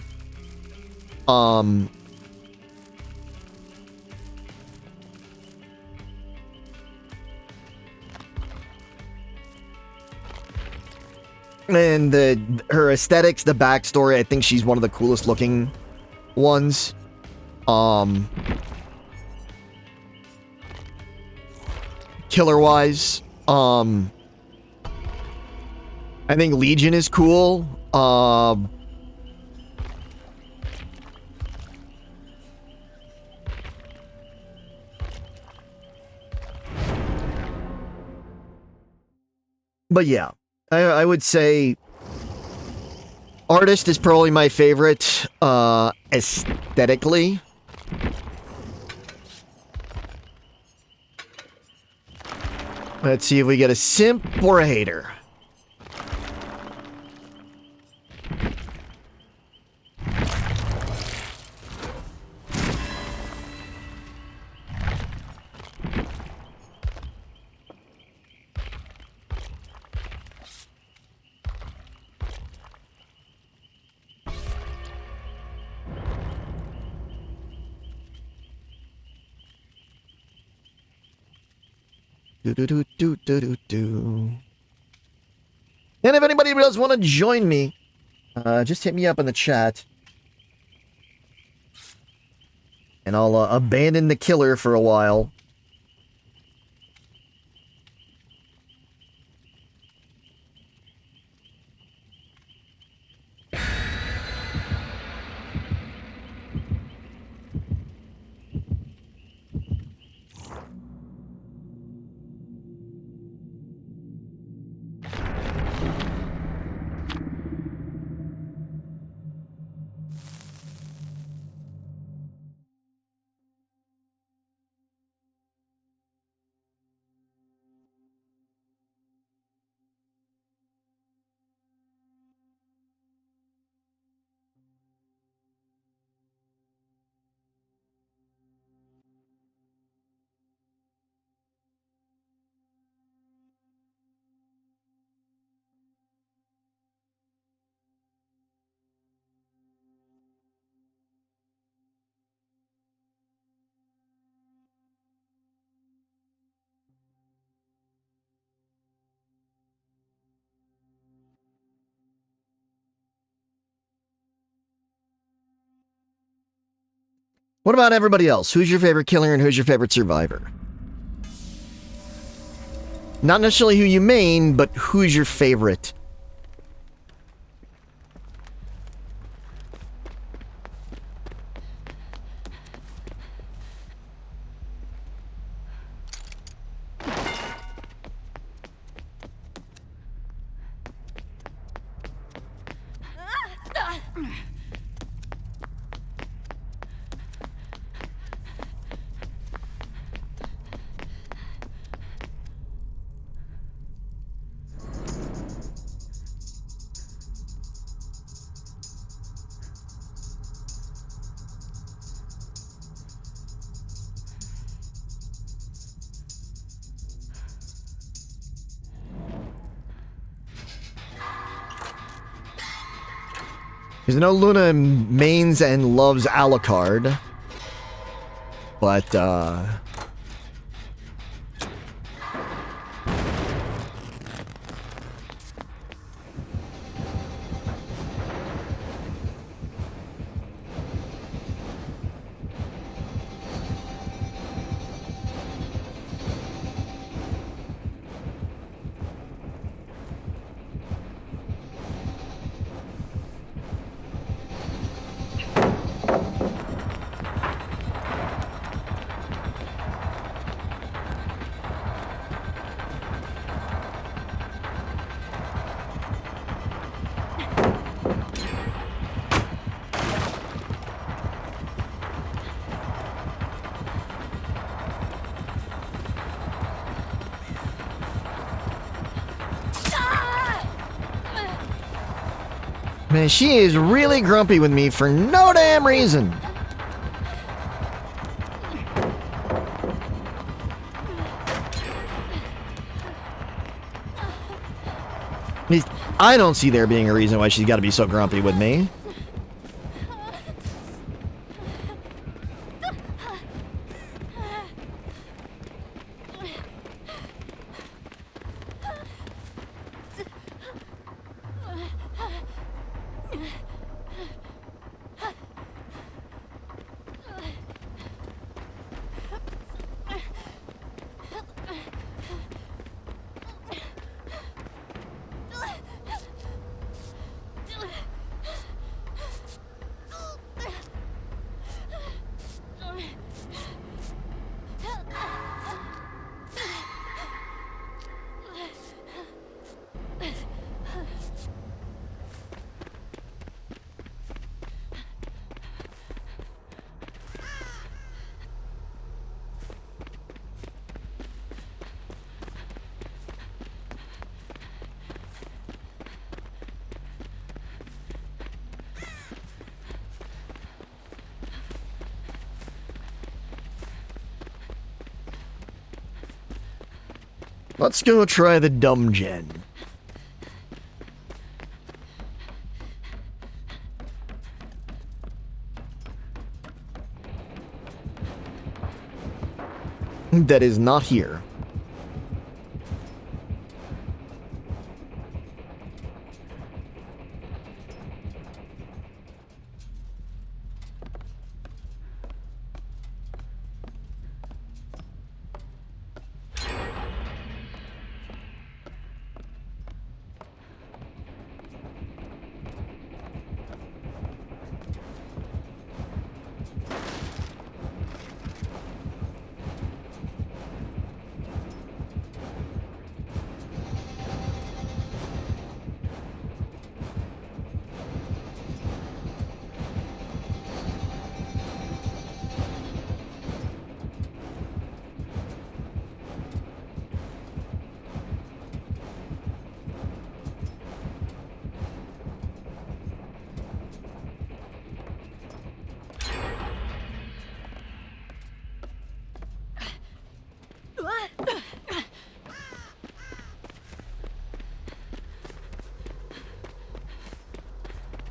And her aesthetics, the backstory, I think she's one of the coolest looking ones. Killer-wise, I think Legion is cool. But yeah, I would say artist is probably my favorite, aesthetically. Let's see if we get a simp or a hater. Do. And if anybody does want to join me, just hit me up in the chat. And I'll abandon the killer for a while. What about everybody else? Who's your favorite killer and who's your favorite survivor? Not necessarily who you main, but who's your favorite? Because I know Luna mains and loves Alucard. But, Man, she is really grumpy with me for no damn reason. At least I don't see there being a reason why she's got to be so grumpy with me. Let's go try the dumb gen. That is not here.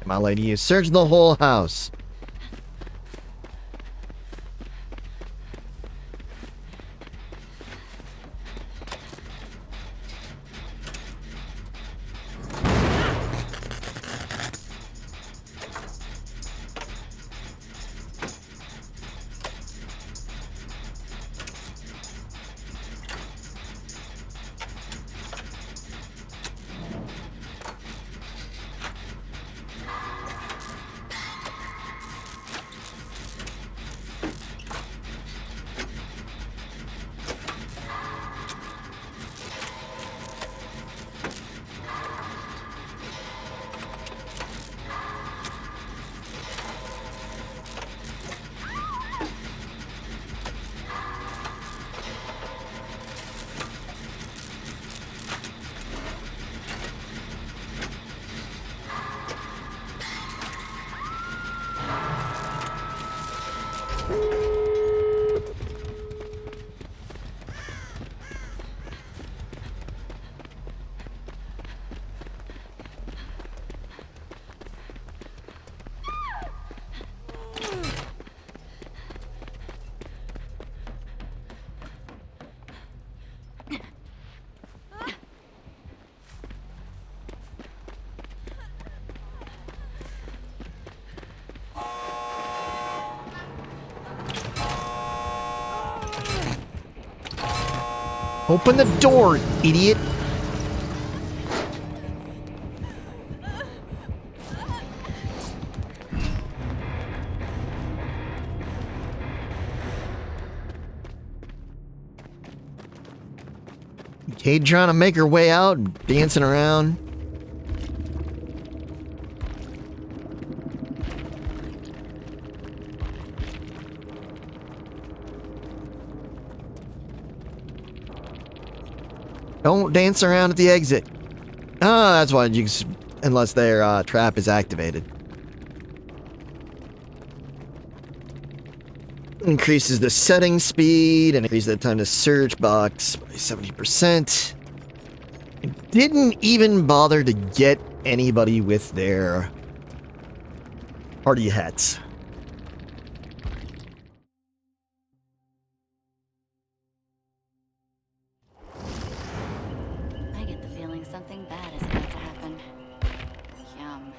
My lady, you searched the whole house. Open the door, idiot! Kate trying to make her way out, dancing around. Don't dance around at the exit. Ah, that's why you unless their trap is activated. Increases the setting speed and increases the time to search box by 70%. Didn't even bother to get anybody with their party hats. I get the feeling something bad is about to happen. Yum.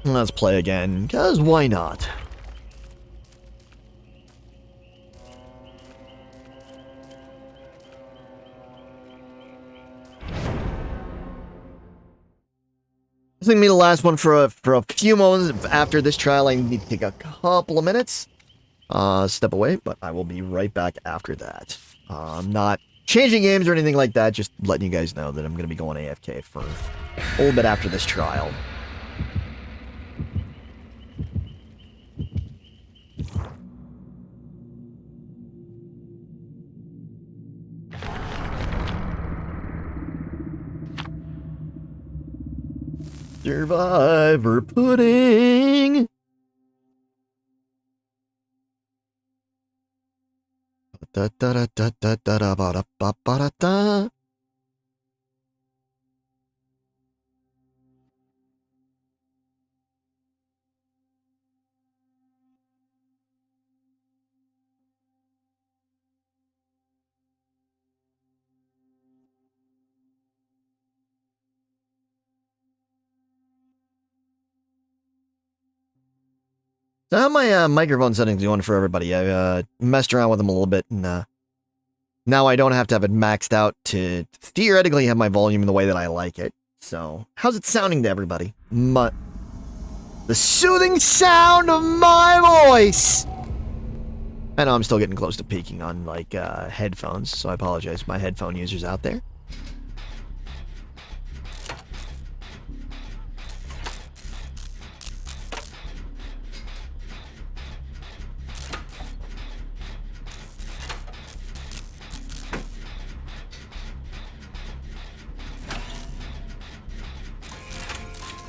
Let's play again, because why not? This is going to be the last one for a few moments. After this trial, I need to take a couple of minutes. Step away, but I will be right back after that. I'm not changing games or anything like that, just letting you guys know that I'm going to be going AFK for a little bit after this trial. Survivor pudding. Da da da da da da da ba da ba ba da da. So how my microphone settings going for everybody? I messed around with them a little bit, and now I don't have to have it maxed out to theoretically have my volume in the way that I like it. So how's it sounding to everybody? The soothing sound of my voice! I know I'm still getting close to peaking on, like, headphones, so I apologize to my headphone users out there.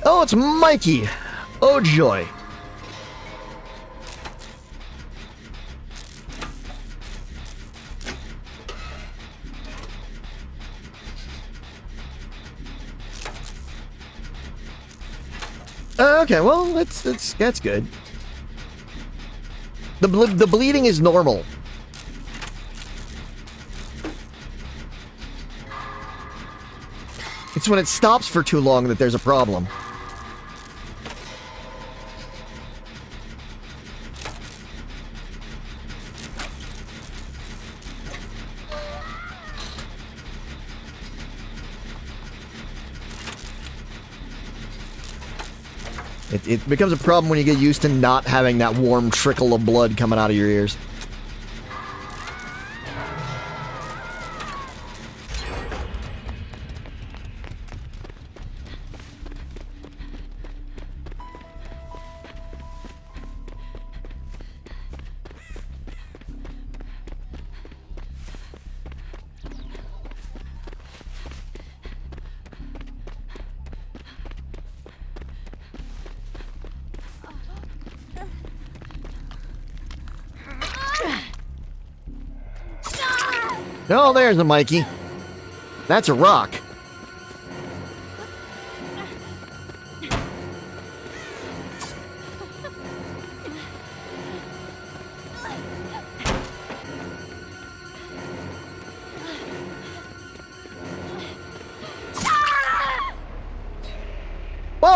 Oh, it's Mikey! Oh, joy. Okay, well, that's good. The bleeding is normal. It's when it stops for too long that there's a problem. It becomes a problem when you get used to not having that warm trickle of blood coming out of your ears. Oh, there's a Mikey. That's a rock.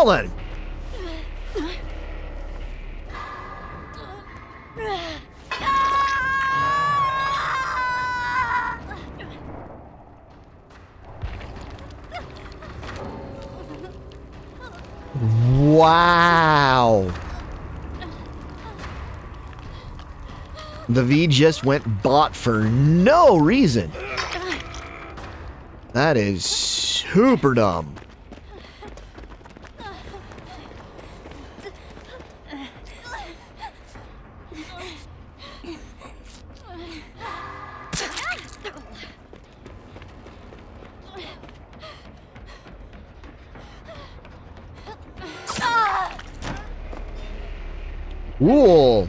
Well then. Wow. The V just went bot for no reason. That is super dumb. Cool.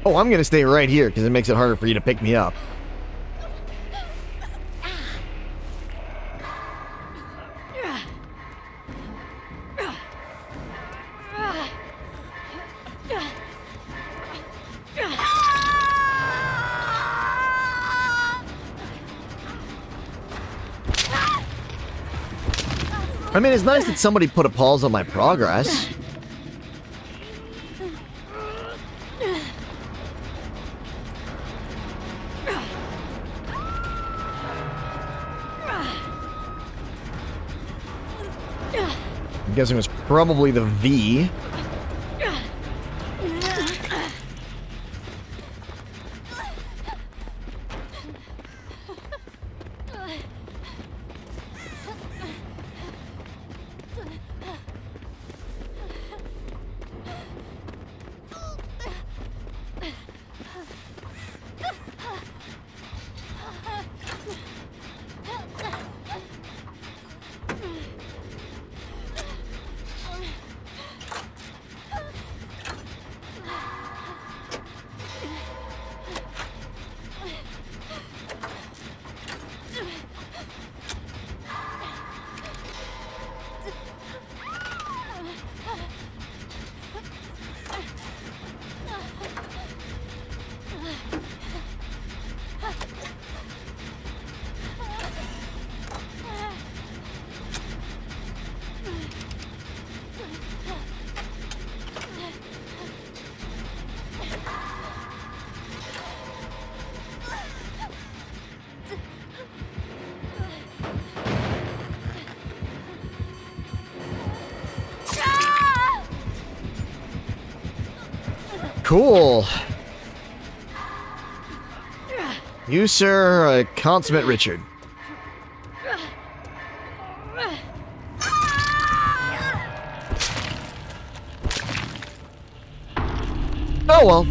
Oh, I'm gonna stay right here because it makes it harder for you to pick me up. I mean, it's nice that somebody put a pause on my progress. I'm guessing it was probably the V. Cool. You, sir, are a consummate Richard. Oh well.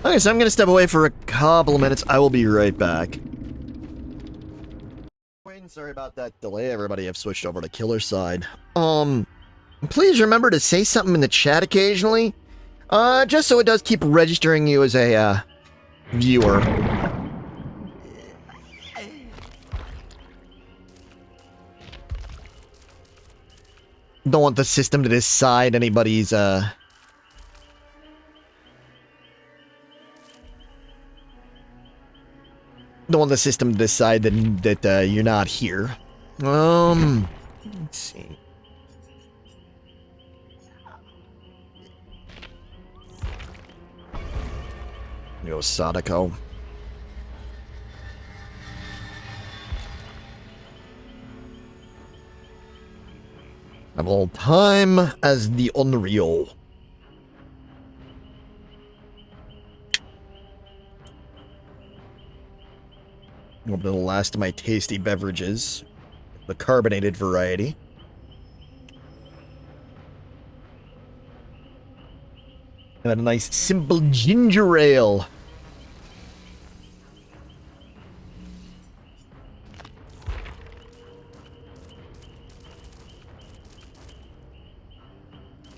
Okay, so I'm gonna step away for a couple of minutes. I will be right back. Wait, sorry about that delay, everybody. I've switched over to killer side. Please remember to say something in the chat occasionally. Just so it does keep registering you as a, viewer. Don't want the system to decide anybody's, Don't want the system to decide that you're not here. Let's see. Yo, Sadako. Of all time as the Unreal. Over to the last of my tasty beverages. The carbonated variety. Had a nice simple ginger ale.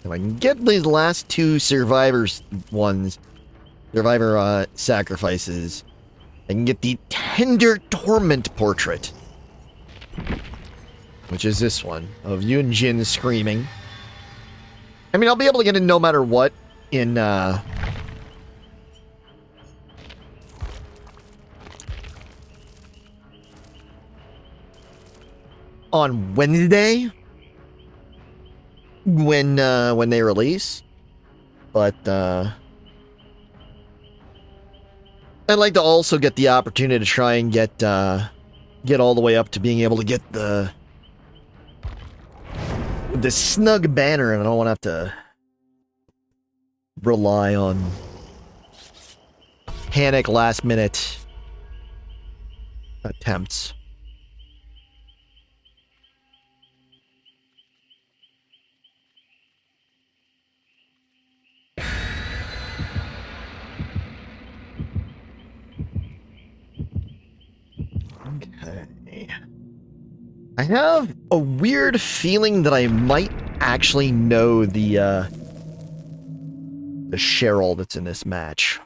If I can get these last two survivor sacrifices, I can get the Tender Torment portrait. Which is this one, of Yun Jin screaming. I mean, I'll be able to get it no matter what in, on Wednesday, when they release. But, I'd like to also get the opportunity to try and get all the way up to being able to get the snug banner, and I don't want to have to rely on panic last minute attempts. Okay. I have a weird feeling that I might actually know the Cheryl that's in this match.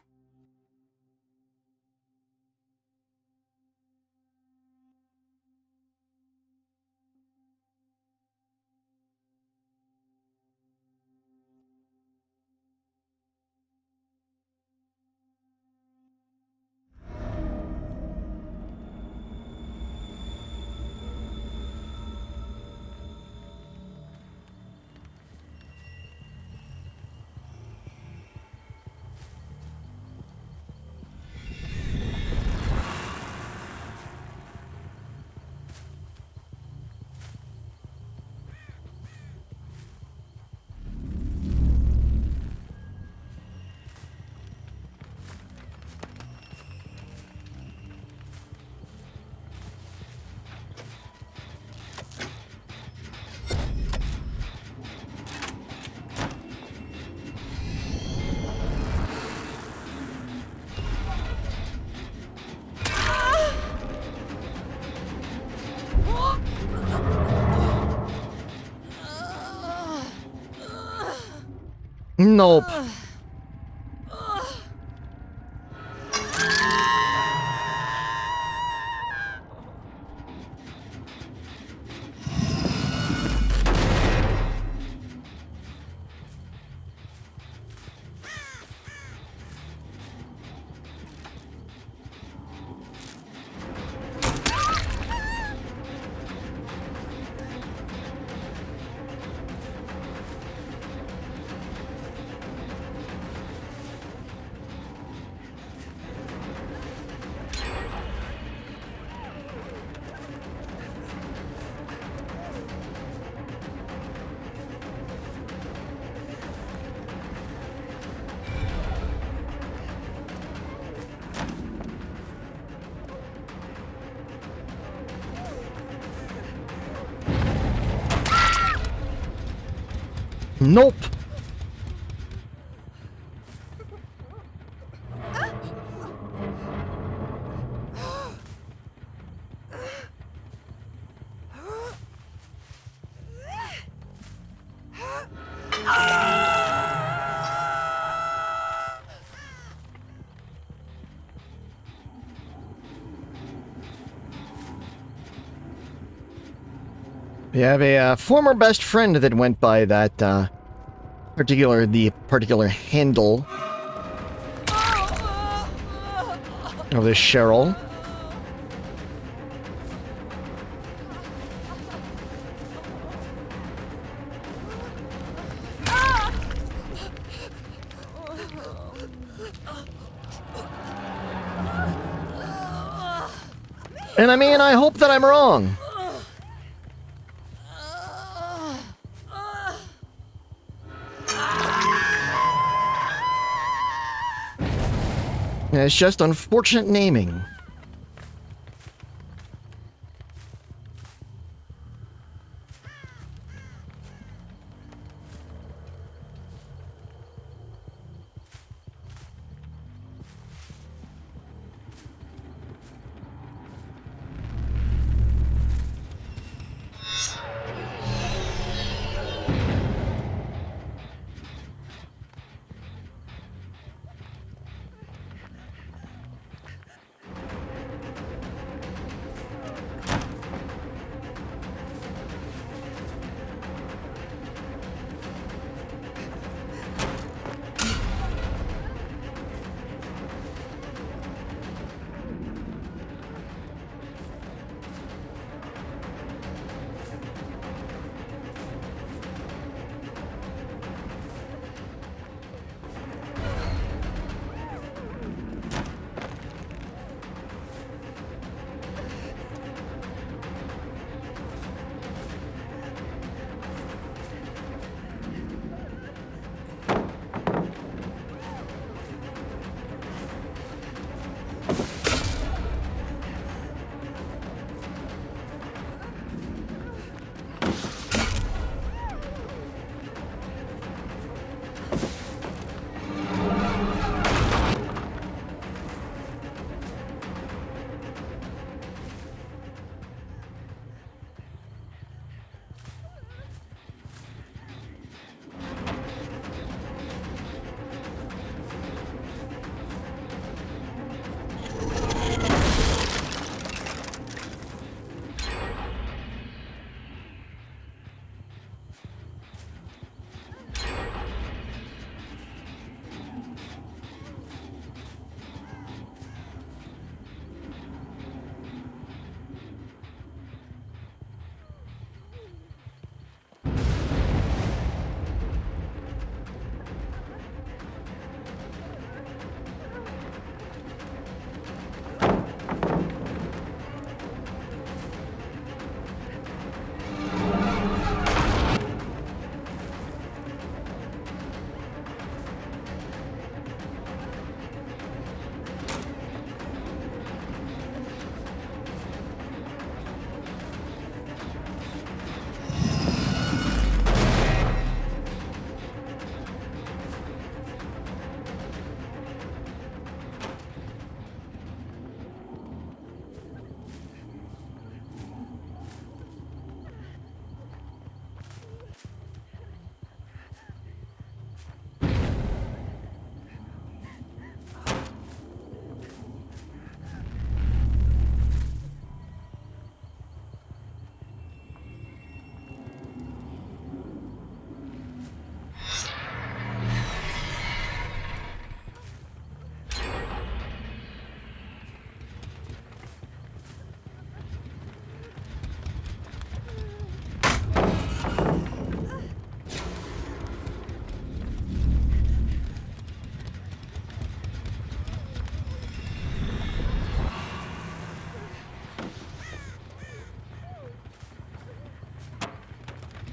Nope. Nope. We have a former best friend that went by that particular handle of this Cheryl. And I mean, I hope that I'm wrong. It's just unfortunate naming.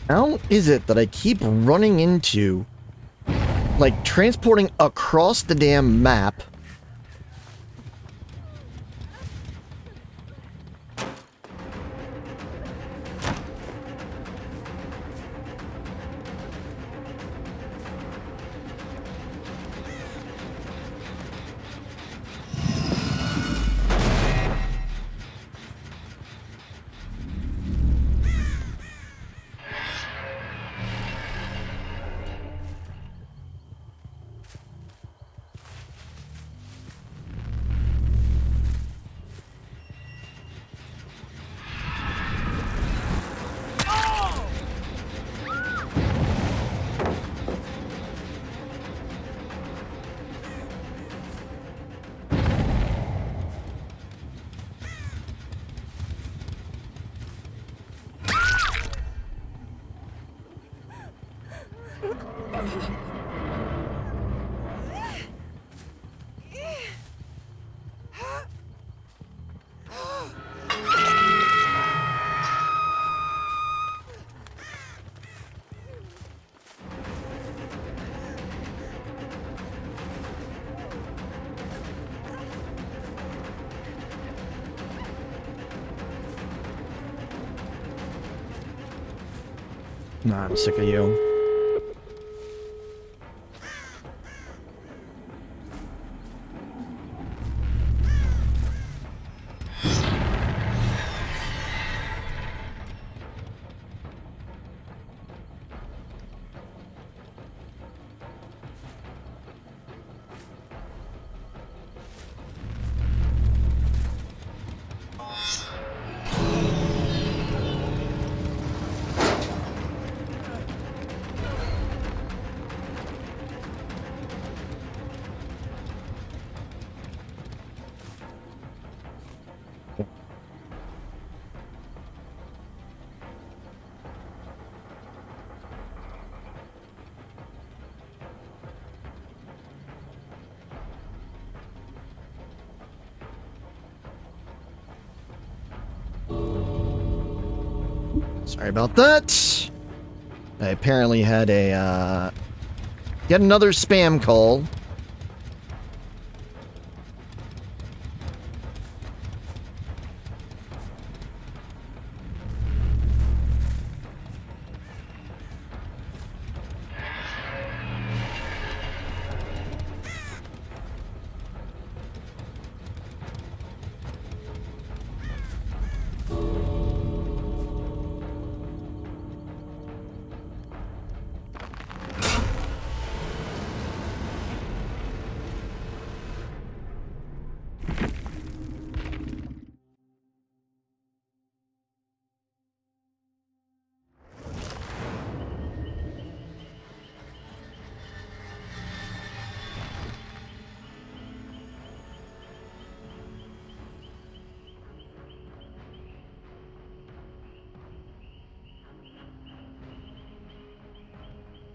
How is it that I keep running into, like, transporting across the damn map? Nah, I'm sick of you. Sorry about that. I apparently had a, yet another spam call.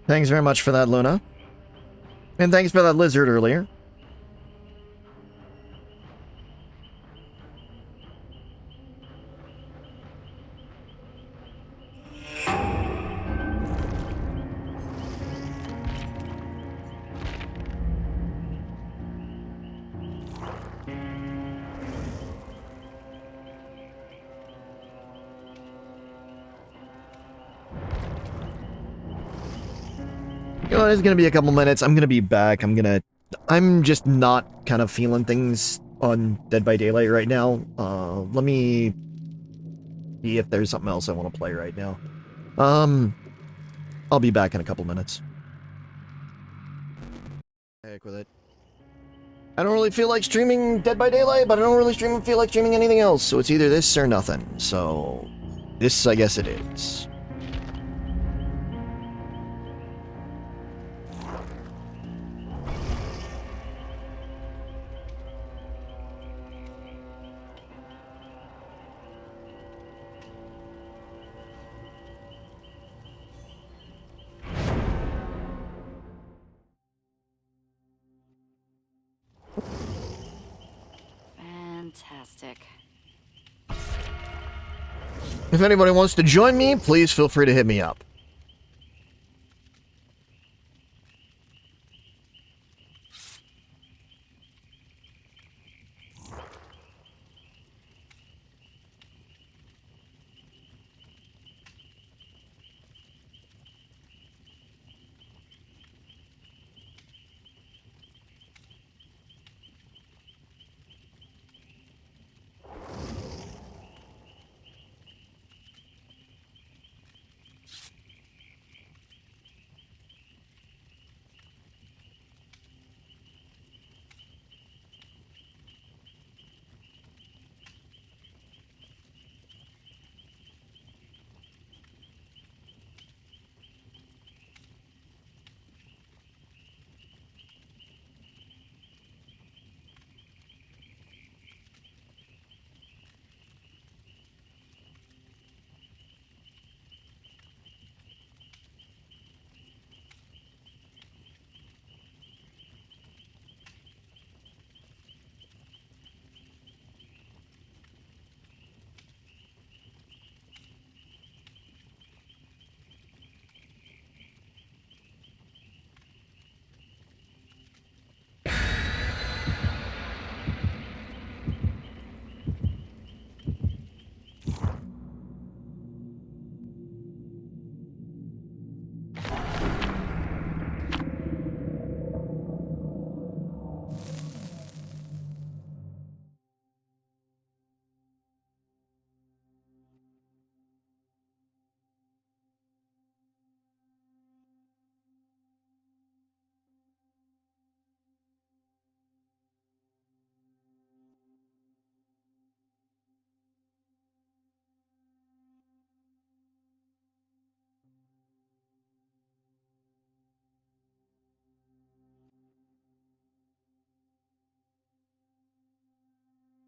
Thanks very much for that, Luna. And thanks for that lizard earlier. You know, it's gonna be a couple minutes. I'm gonna be back. I'm just not kind of feeling things on Dead by Daylight right now. Let me see if there's something else I want to play right now. I'll be back in a couple minutes. Heck with it. I don't really feel like streaming Dead by Daylight, but I don't really feel like streaming anything else, so it's either this or nothing. So, this, I guess it is. Fantastic. If anybody wants to join me, please feel free to hit me up.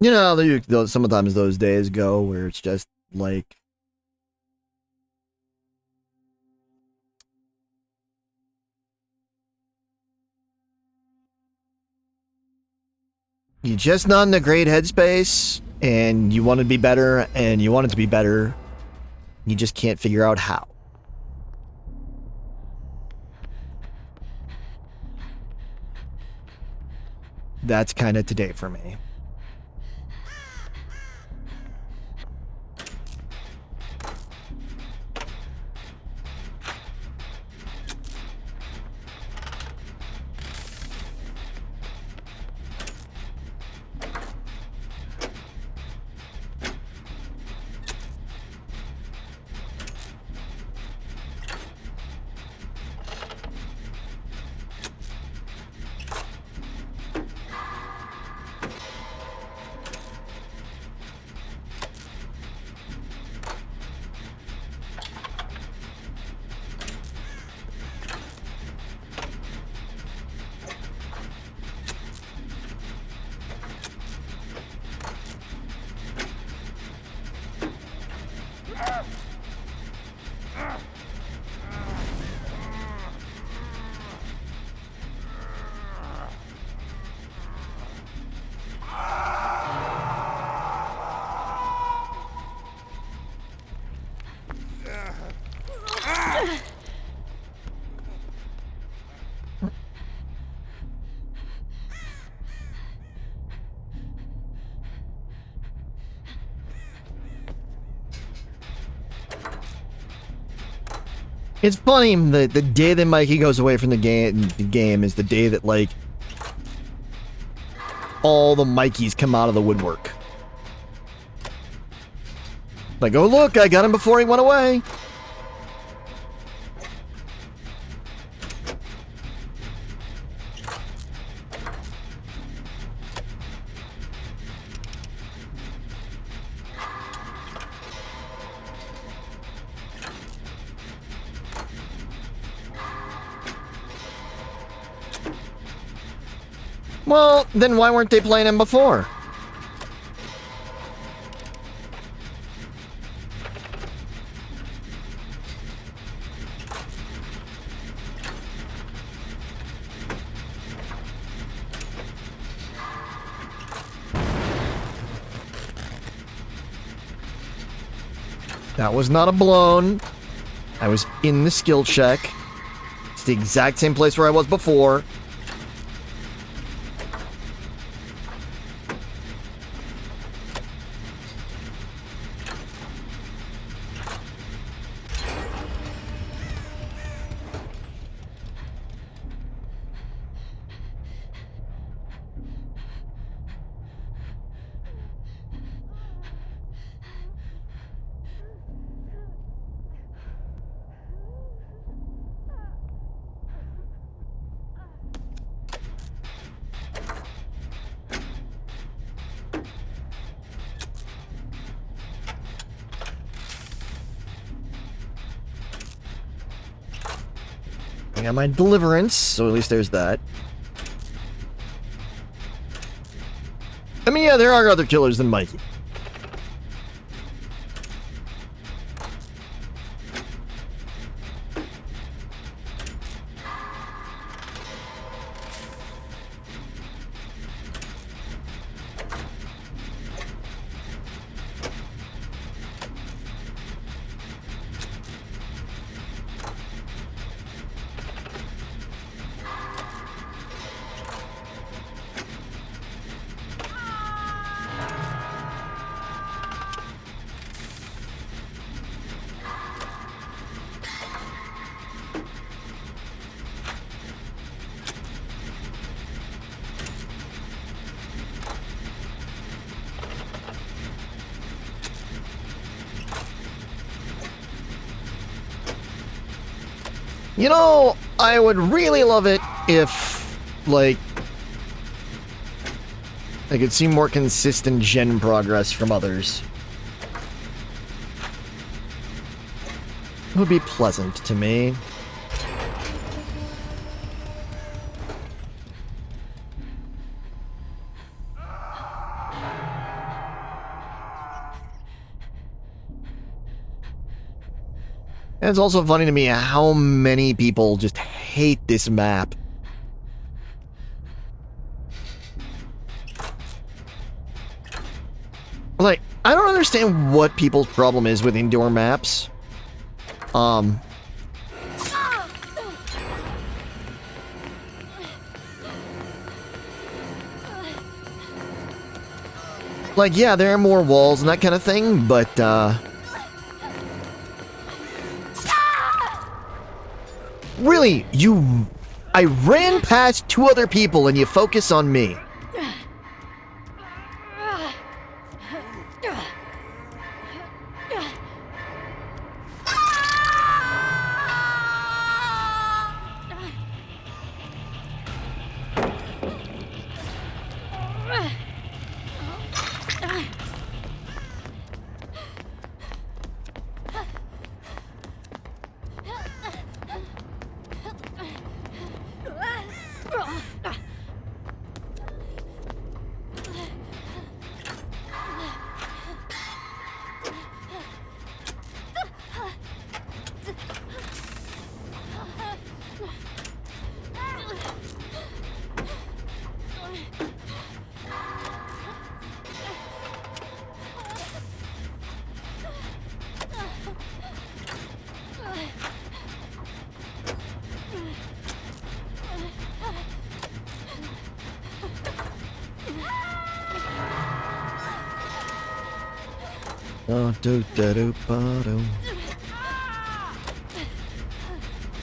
You know, sometimes those days go where it's just like, you're just not in a great headspace, and you want to be better, and you want it to be better. You just can't figure out how. That's kind of today for me. It's funny that the day that Mikey goes away from the game is the day that, like, all the Mikeys come out of the woodwork. Like, oh look, I got him before he went away. Well, then why weren't they playing him before? That was not a blown. I was in the skill check. It's the exact same place where I was before. I got my deliverance, so at least there's that. I mean, yeah, there are other killers than Mikey. You know, I would really love it if, like, I could see more consistent gen progress from others. It would be pleasant to me. And it's also funny to me how many people just hate this map. Like, I don't understand what people's problem is with indoor maps. Like, yeah, there are more walls and that kind of thing, but, really, I ran past 2 other people and you focus on me.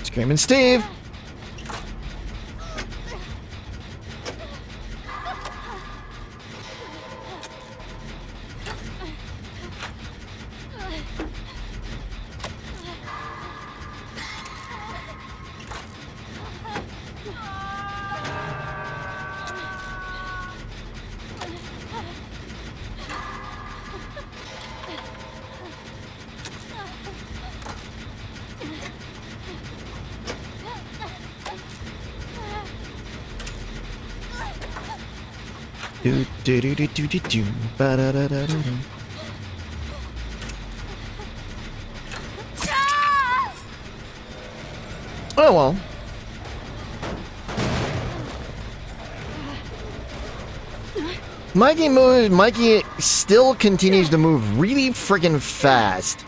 Screaming Steve! Do do do do do do do ba da da da da da. Oh well. Mikey still continues to move really friggin' fast.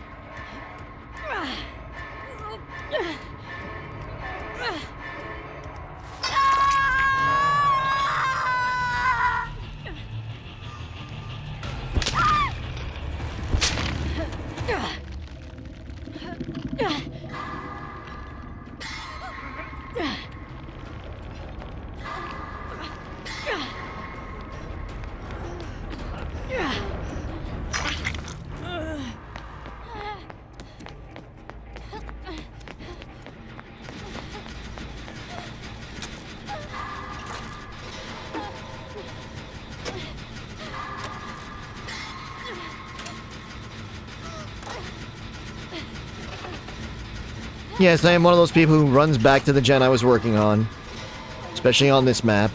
Yes, I am one of those people who runs back to the gen I was working on. Especially on this map.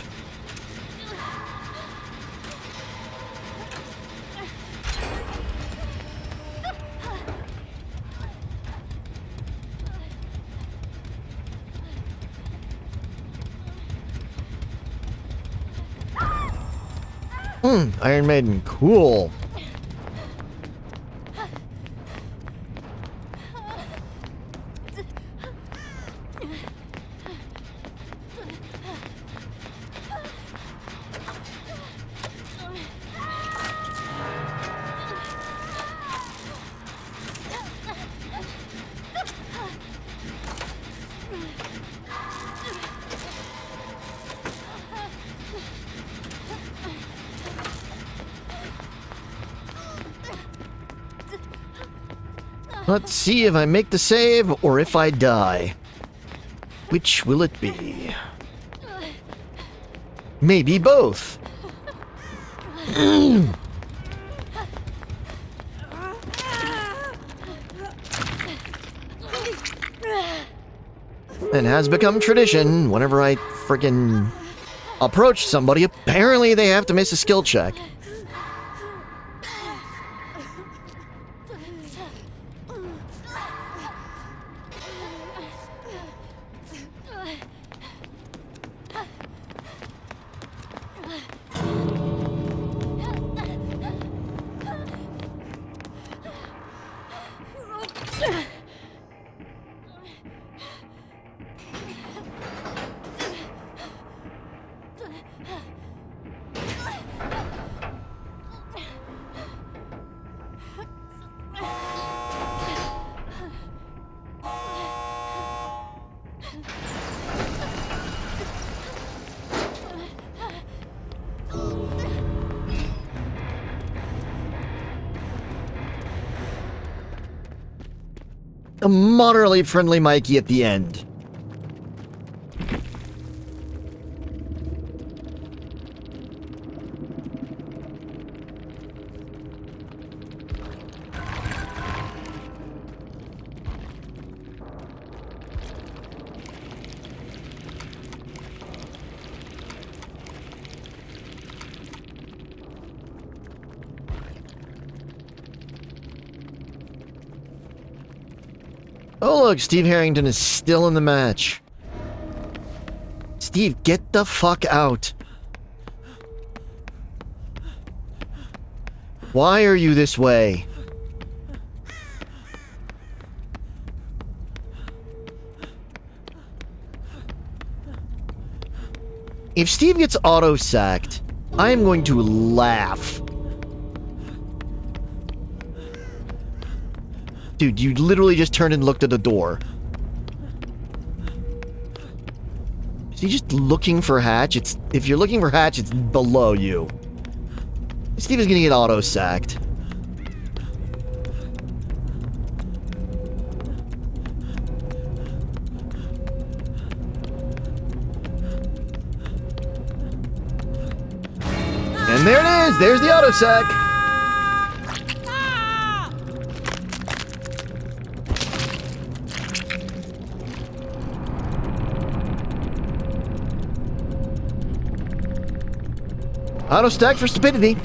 Iron Maiden, cool. Let's see if I make the save or if I die. Which will it be? Maybe both. It has become tradition whenever I frickin' approach somebody, apparently they have to miss a skill check. a moderately friendly Mikey at the end. Oh look, Steve Harrington is still in the match. Steve, get the fuck out. Why are you this way? If Steve gets auto-sacked, I am going to laugh. Dude, you literally just turned and looked at the door. Is he just looking for Hatch? If you're looking for Hatch, it's below you. Steve is gonna get auto-sacked. And there it is! There's the auto-sack! Auto-stack for stupidity.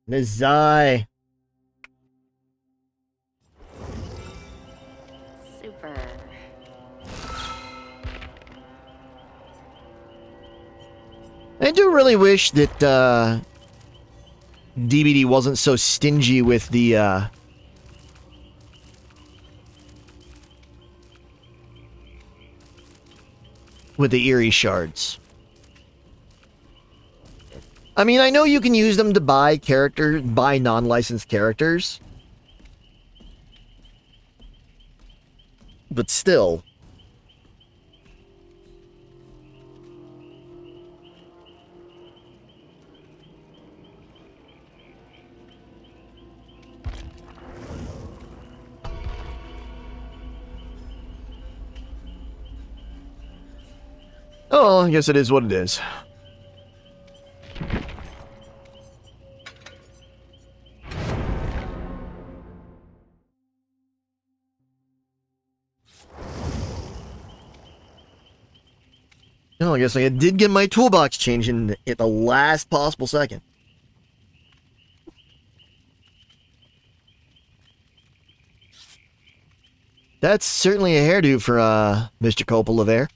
Nizai. Super. I do really wish that DBD wasn't so stingy with the Eerie shards. I mean, I know you can use them to buy non-licensed characters. But still. Oh, I guess it is what it is. No, I guess I did get my toolbox changed at the last possible second. That's certainly a hairdo for Mr. Coppola there.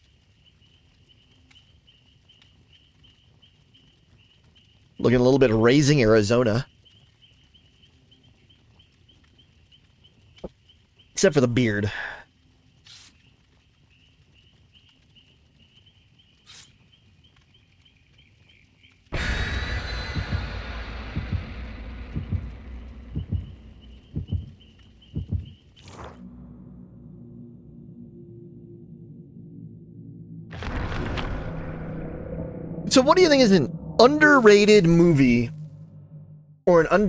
Looking a little bit Raising Arizona. Except for the beard. So what do you think is an underrated movie or an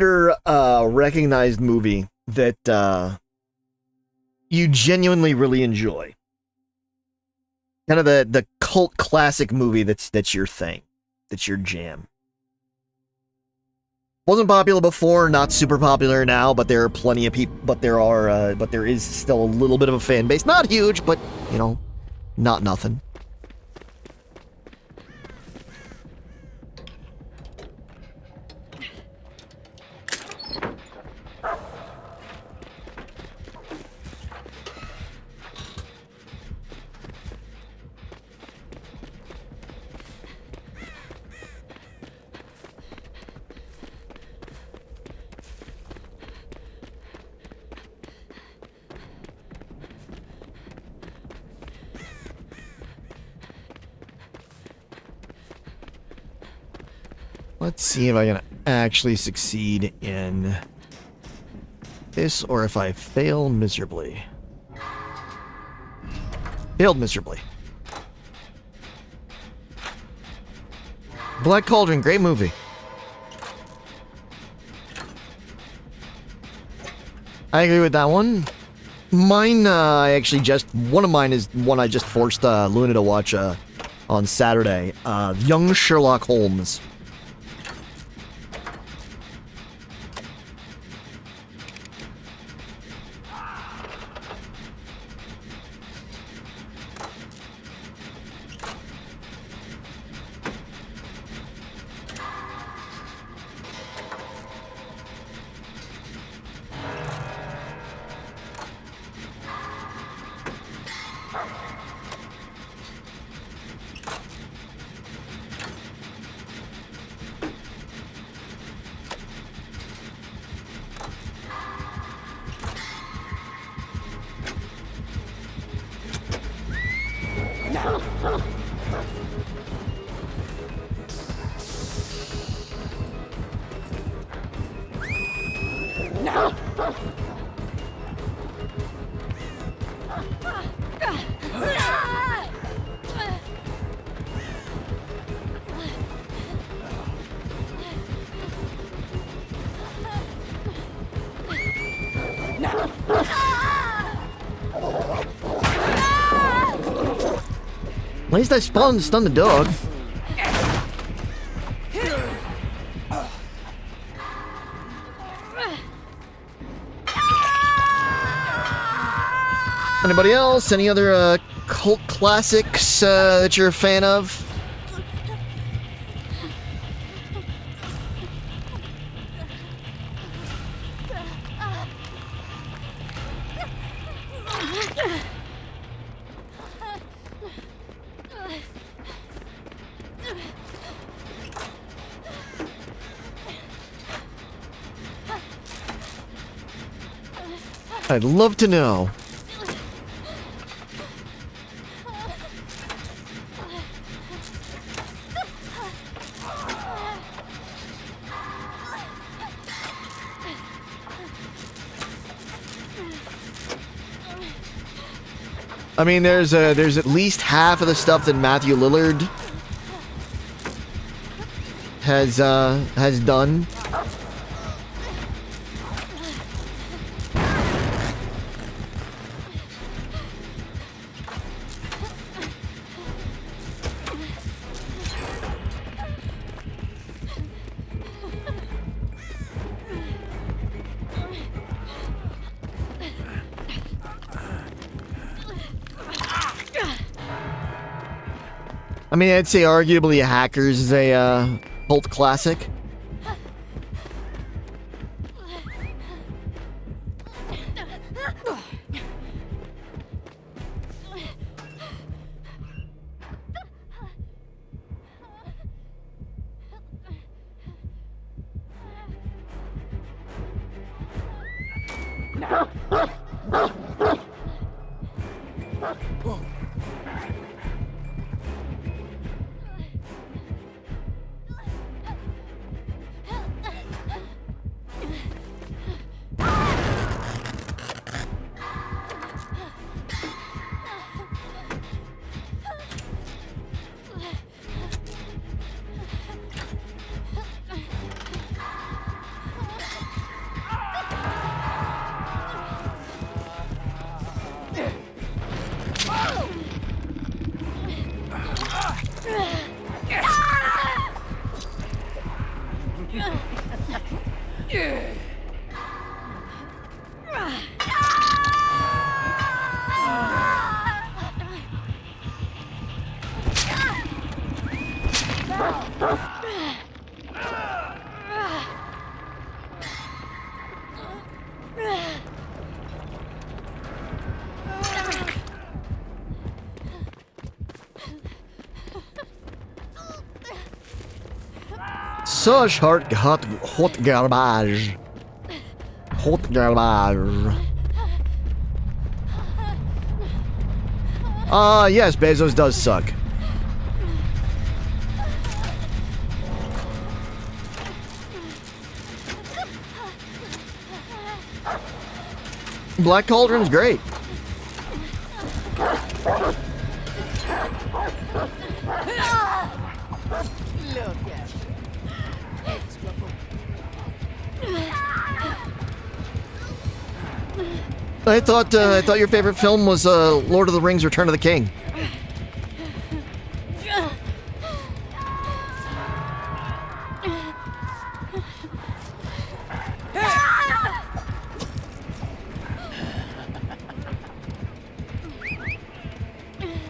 recognized movie that you genuinely really enjoy? Kind of the cult classic movie that's your thing, that's your jam. Wasn't popular before, not super popular now, but there are plenty of people. But there is still a little bit of a fan base. Not huge, but you know, not nothing. Let's see if I can actually succeed in this, or if I fail miserably. Failed miserably. Black Cauldron, great movie. I agree with that one. Mine, one of mine is one I just forced Luna to watch on Saturday. Young Sherlock Holmes. At least I spawned to stun the dog. Anybody else? Any other cult classics that you're a fan of? I'd love to know. I mean, there's at least half of the stuff that Matthew Lillard has done. I mean, I'd say arguably Hackers is a cult classic. Such hot garbage. Hot garbage. Yes, Bezos does suck. Black Cauldron's great. I thought your favorite film was Lord of the Rings: Return of the King.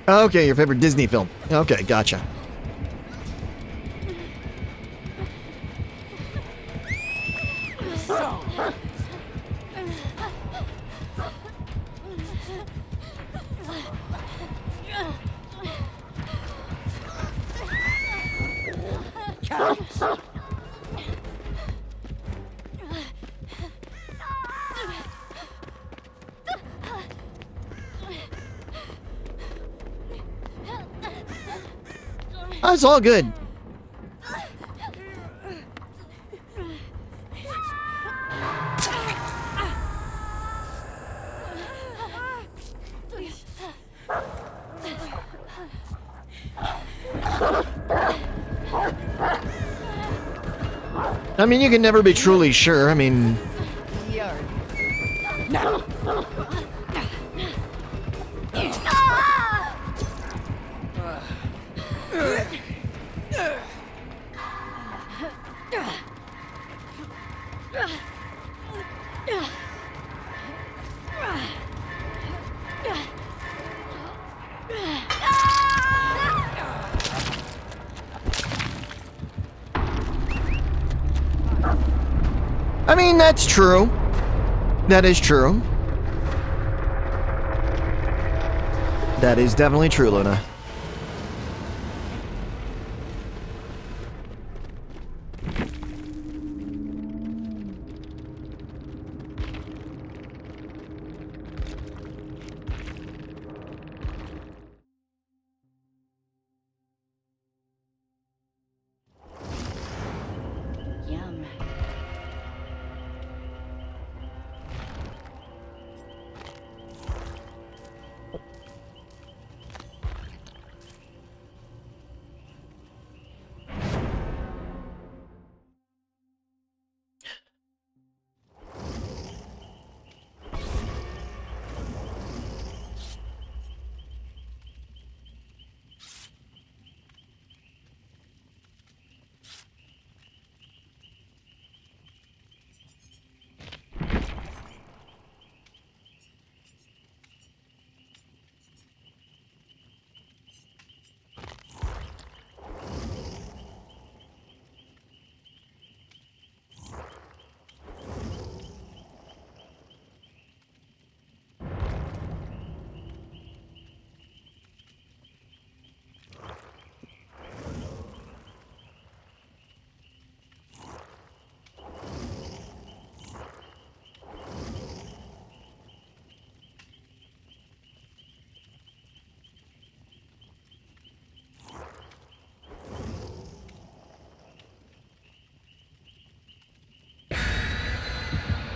Okay, your favorite Disney film. Okay, gotcha. It's all good. I mean, you can never be truly sure. I mean... I mean, that's true. That is true. That is definitely true, Luna. Yum.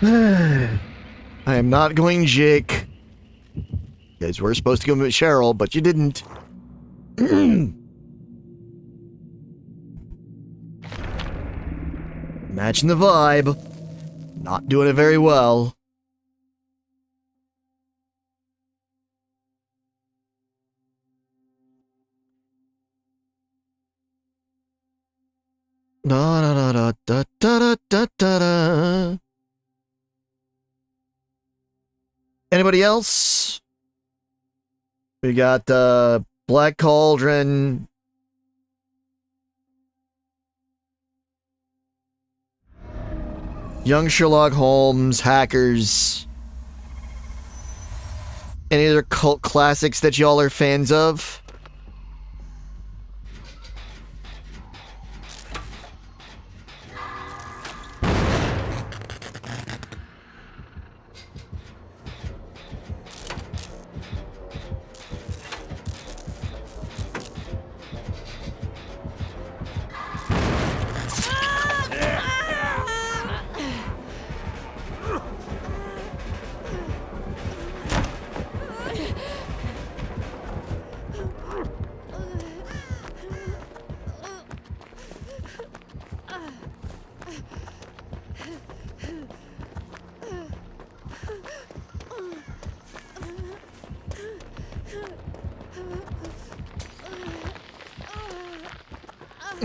I am not going Jake. You guys were supposed to go with Cheryl, but you didn't. Matching the vibe. Not doing it very well. Da da da da da da da da. Anybody else? We got Black Cauldron. Young Sherlock Holmes, Hackers. Any other cult classics that y'all are fans of?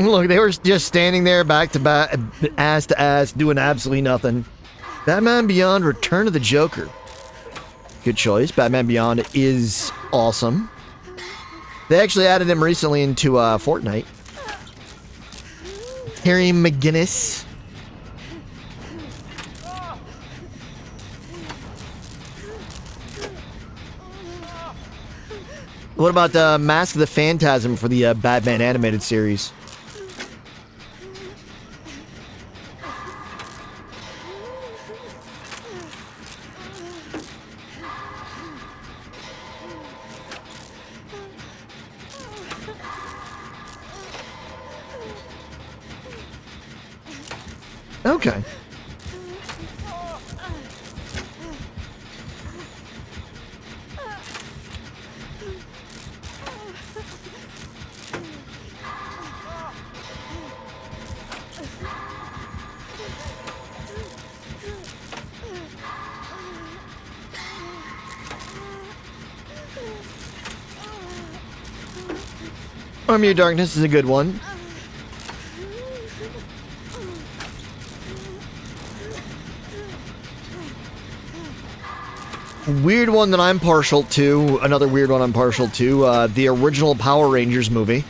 Look, they were just standing there back to back, ass to ass, doing absolutely nothing. Batman Beyond Return of the Joker. Good choice. Batman Beyond is awesome. They actually added him recently into Fortnite. Terry McGinnis. What about Mask of the Phantasm for the Batman animated series? Okay. Army of Darkness is a good one. Weird one that I'm partial to, another weird one I'm partial to, the original Power Rangers movie.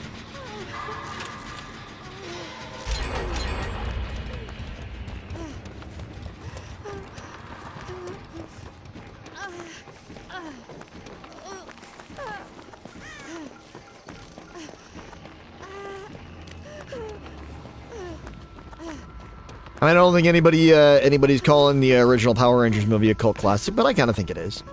I don't think anybody's calling the original Power Rangers movie a cult classic, but I kind of think it is.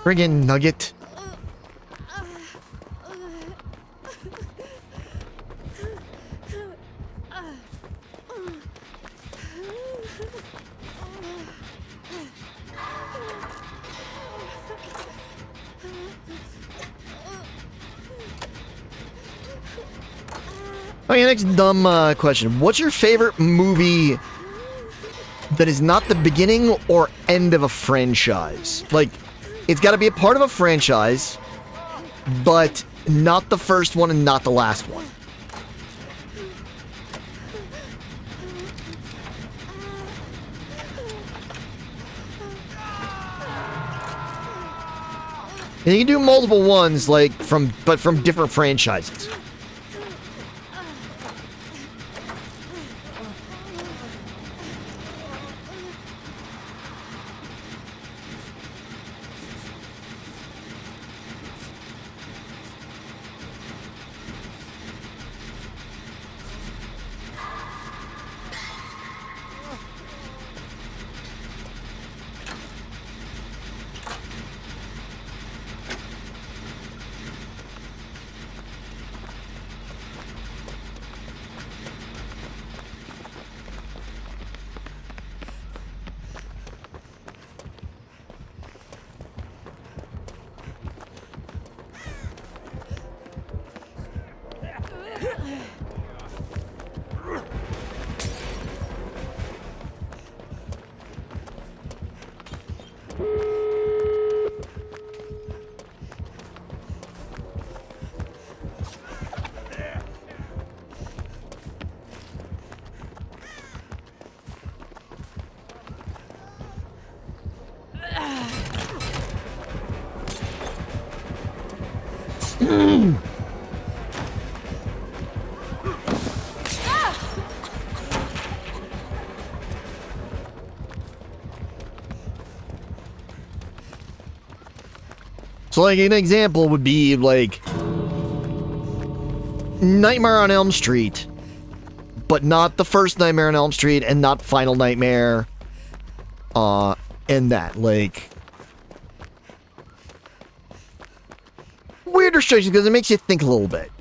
Friggin' nugget. Okay, next dumb question. What's your favorite movie that is not the beginning or end of a franchise? Like, it's got to be a part of a franchise, but not the first one and not the last one. And you can do multiple ones, like from different franchises. So, like, an example would be, like, Nightmare on Elm Street, but not the first Nightmare on Elm Street and not Final Nightmare, and that, like... Weird restrictions, because it makes you think a little bit.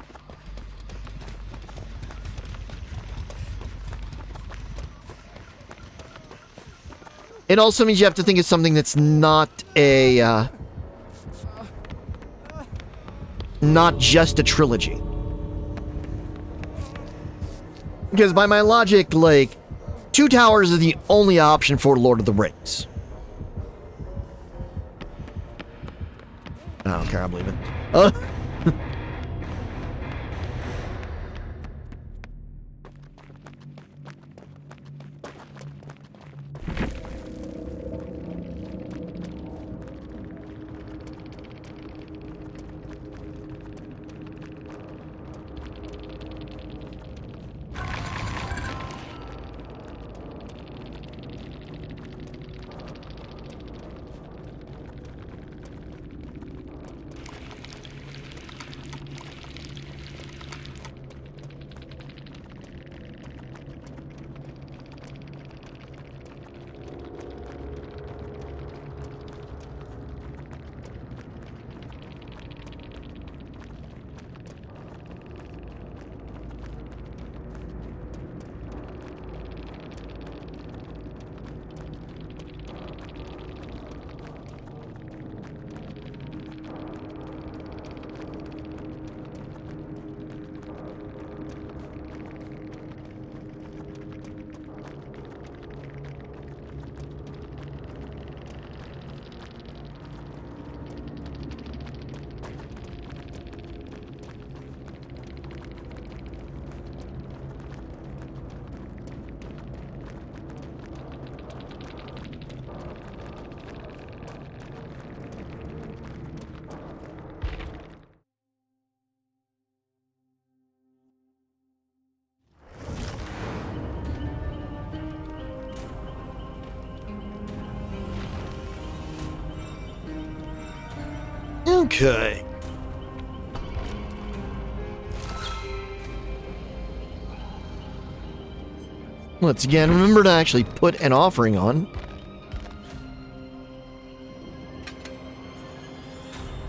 It also means you have to think of something that's not a, not just a trilogy. Because by my logic, like, Two Towers is the only option for Lord of the Rings. I don't care, I believe it. Okay. Once again, remember to actually put an offering on.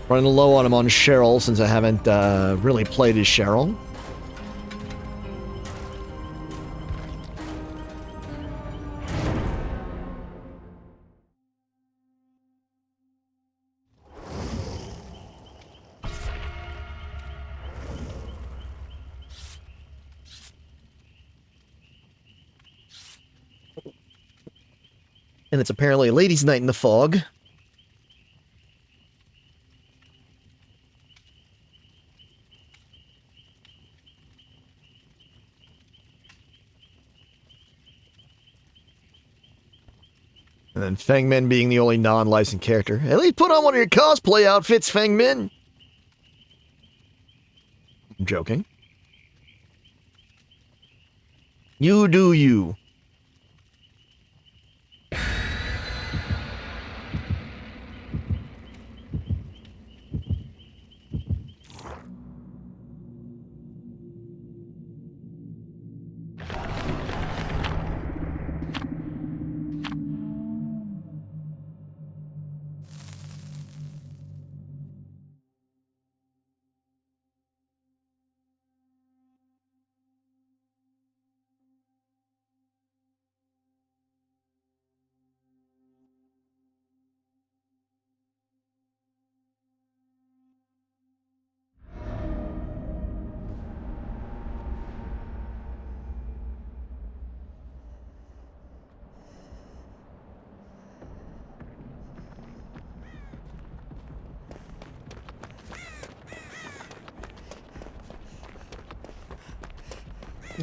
Running low on him on Cheryl since I haven't really played as Cheryl. And it's apparently a ladies' night in the fog. And then Feng Min being the only non-licensed character. At least put on one of your cosplay outfits, Feng Min. I'm joking. You do you.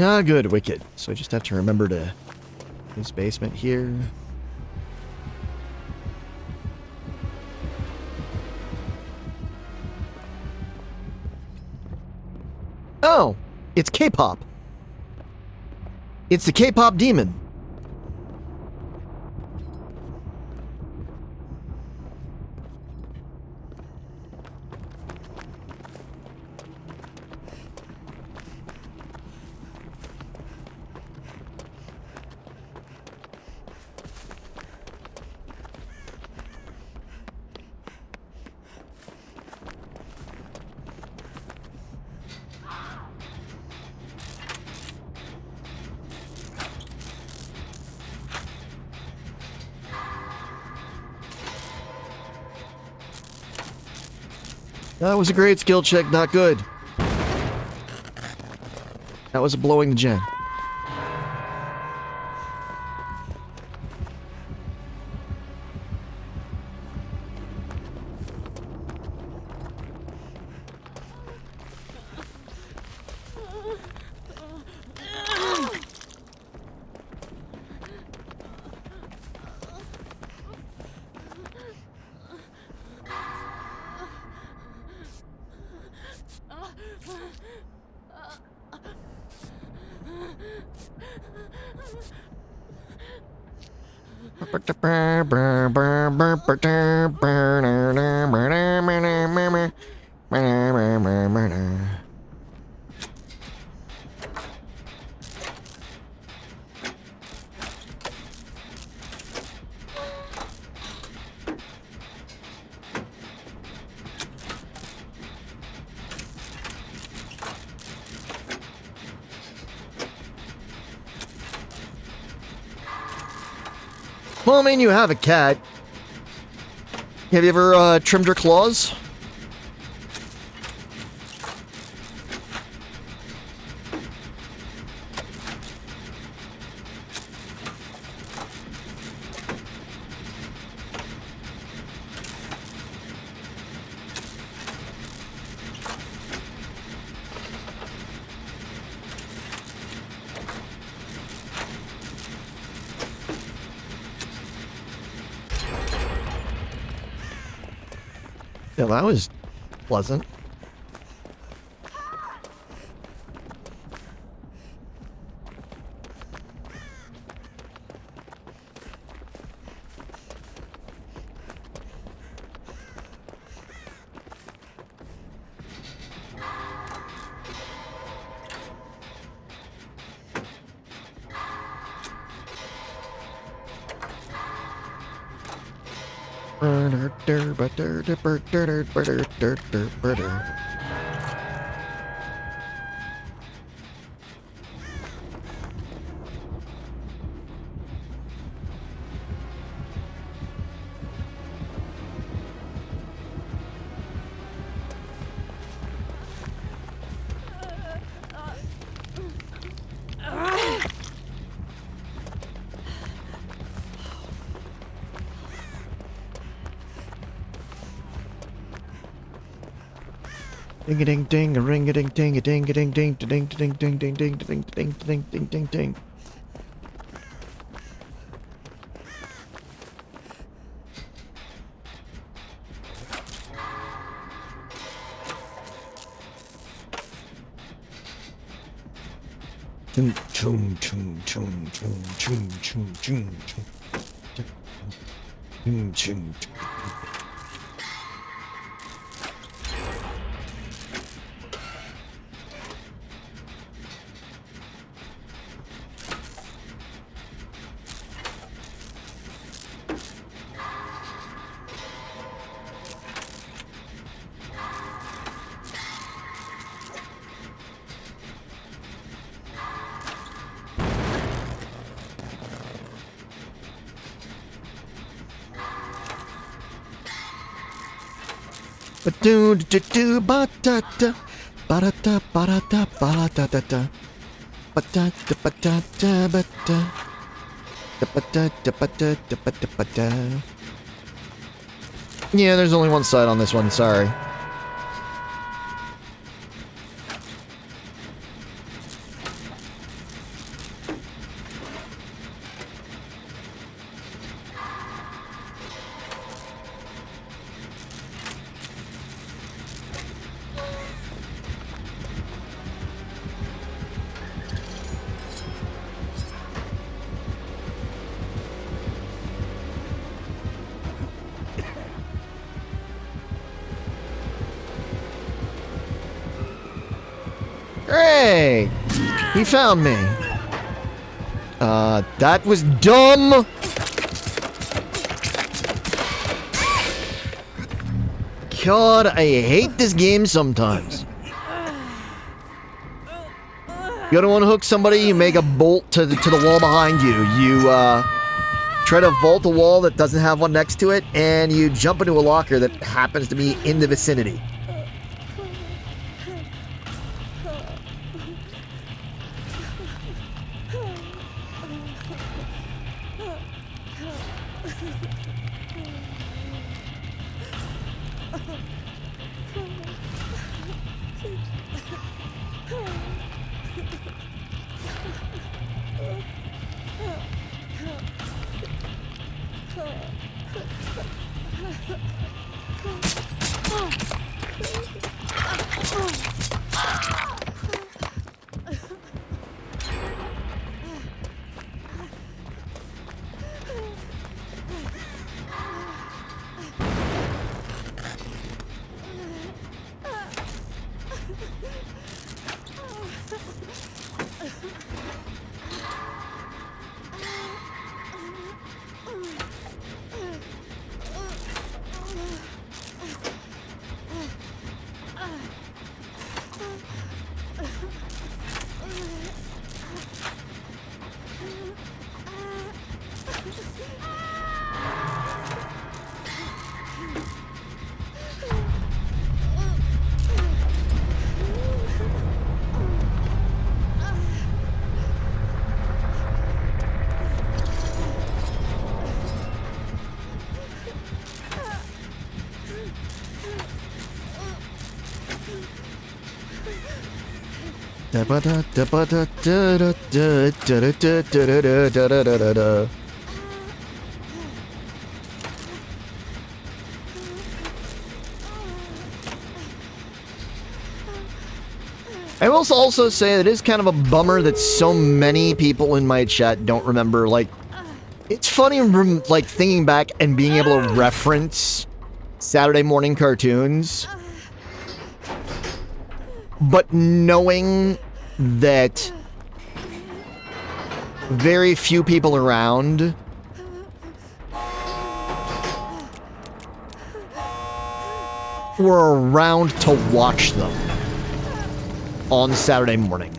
Ah, good, wicked. So I just have to remember to... This basement here. Oh, it's K-pop. It's the K-pop demon. That was a great skill check, not good. That was a blowing the gen. Well, I mean, you have a cat. Have you ever trimmed her claws? Yeah, that was pleasant. Ding a ding ding a ring a ding ding a ding a ding ding ding ding ding ding ding ding ding ding ding ding ding. Chum chum chum chum chum chum chum chum chum chum. Do do do ba da da ba da da ba da da ba da da da ba da da ba da da ba da da ba da da ba da da ba da ba da. Yeah, there's only one side on this one. Sorry. Great! He found me. That was dumb! God, I hate this game sometimes. You don't want to hook somebody, you make a bolt to the wall behind you. You, try to vault a wall that doesn't have one next to it, and you jump into a locker that happens to be in the vicinity. I will also say that it is kind of a bummer that so many people in my chat don't remember, like, it's funny, like, thinking back and being able to reference Saturday morning cartoons, but knowing that very few people around were around to watch them on Saturday morning.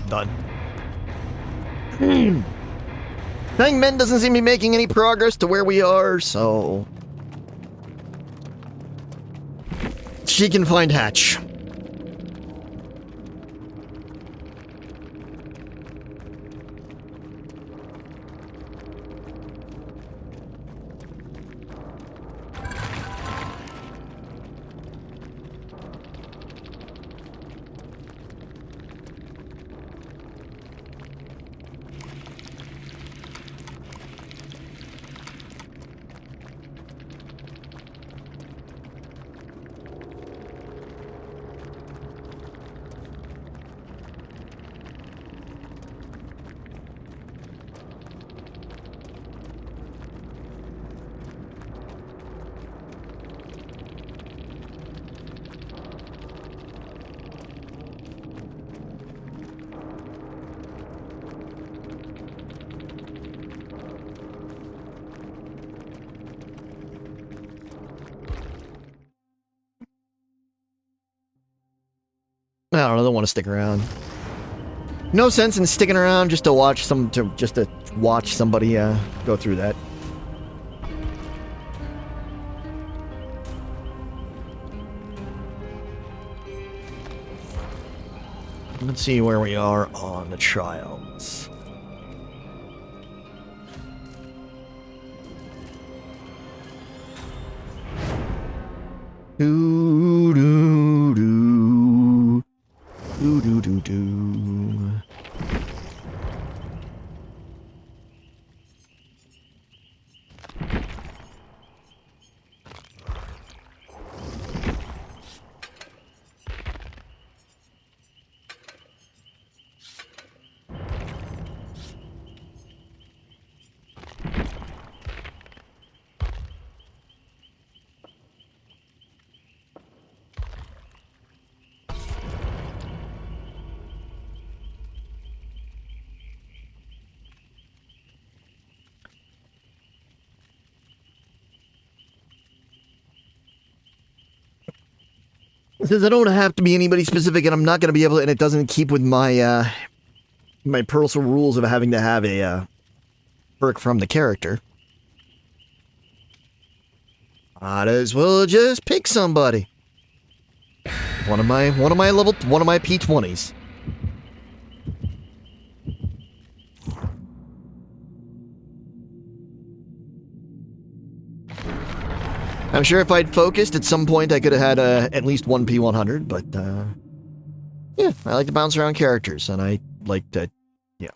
Done. Hangman doesn't seem to be making any progress to where we are, so she can find Hatch. I don't know, I don't want to stick around. No sense in sticking around just to watch somebody go through that. Let's see where we are on the trials. Do do do do do do do. Since I don't have to be anybody specific, and I'm not going to be able to, and it doesn't keep with my my personal rules of having to have a perk from the character. Might as well just pick somebody. One of my P20s. I'm sure if I'd focused at some point, I could have had at least one P100, but yeah, I like to bounce around characters, and I like to, yeah.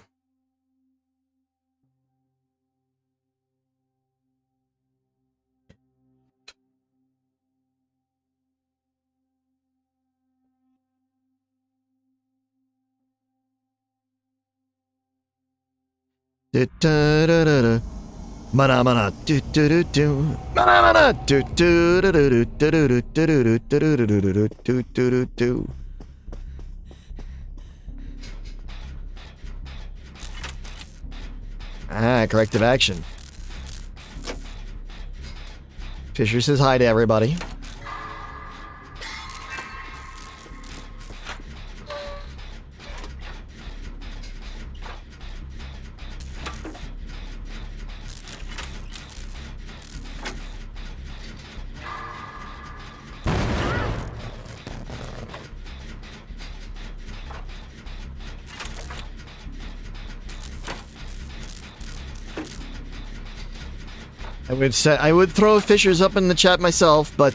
Da-da-da-da-da. Mana do do do do. Mana do do do do do do do do do do do do. Ah, corrective action. Fisher says hi to everybody. I would throw Fishers up in the chat myself, but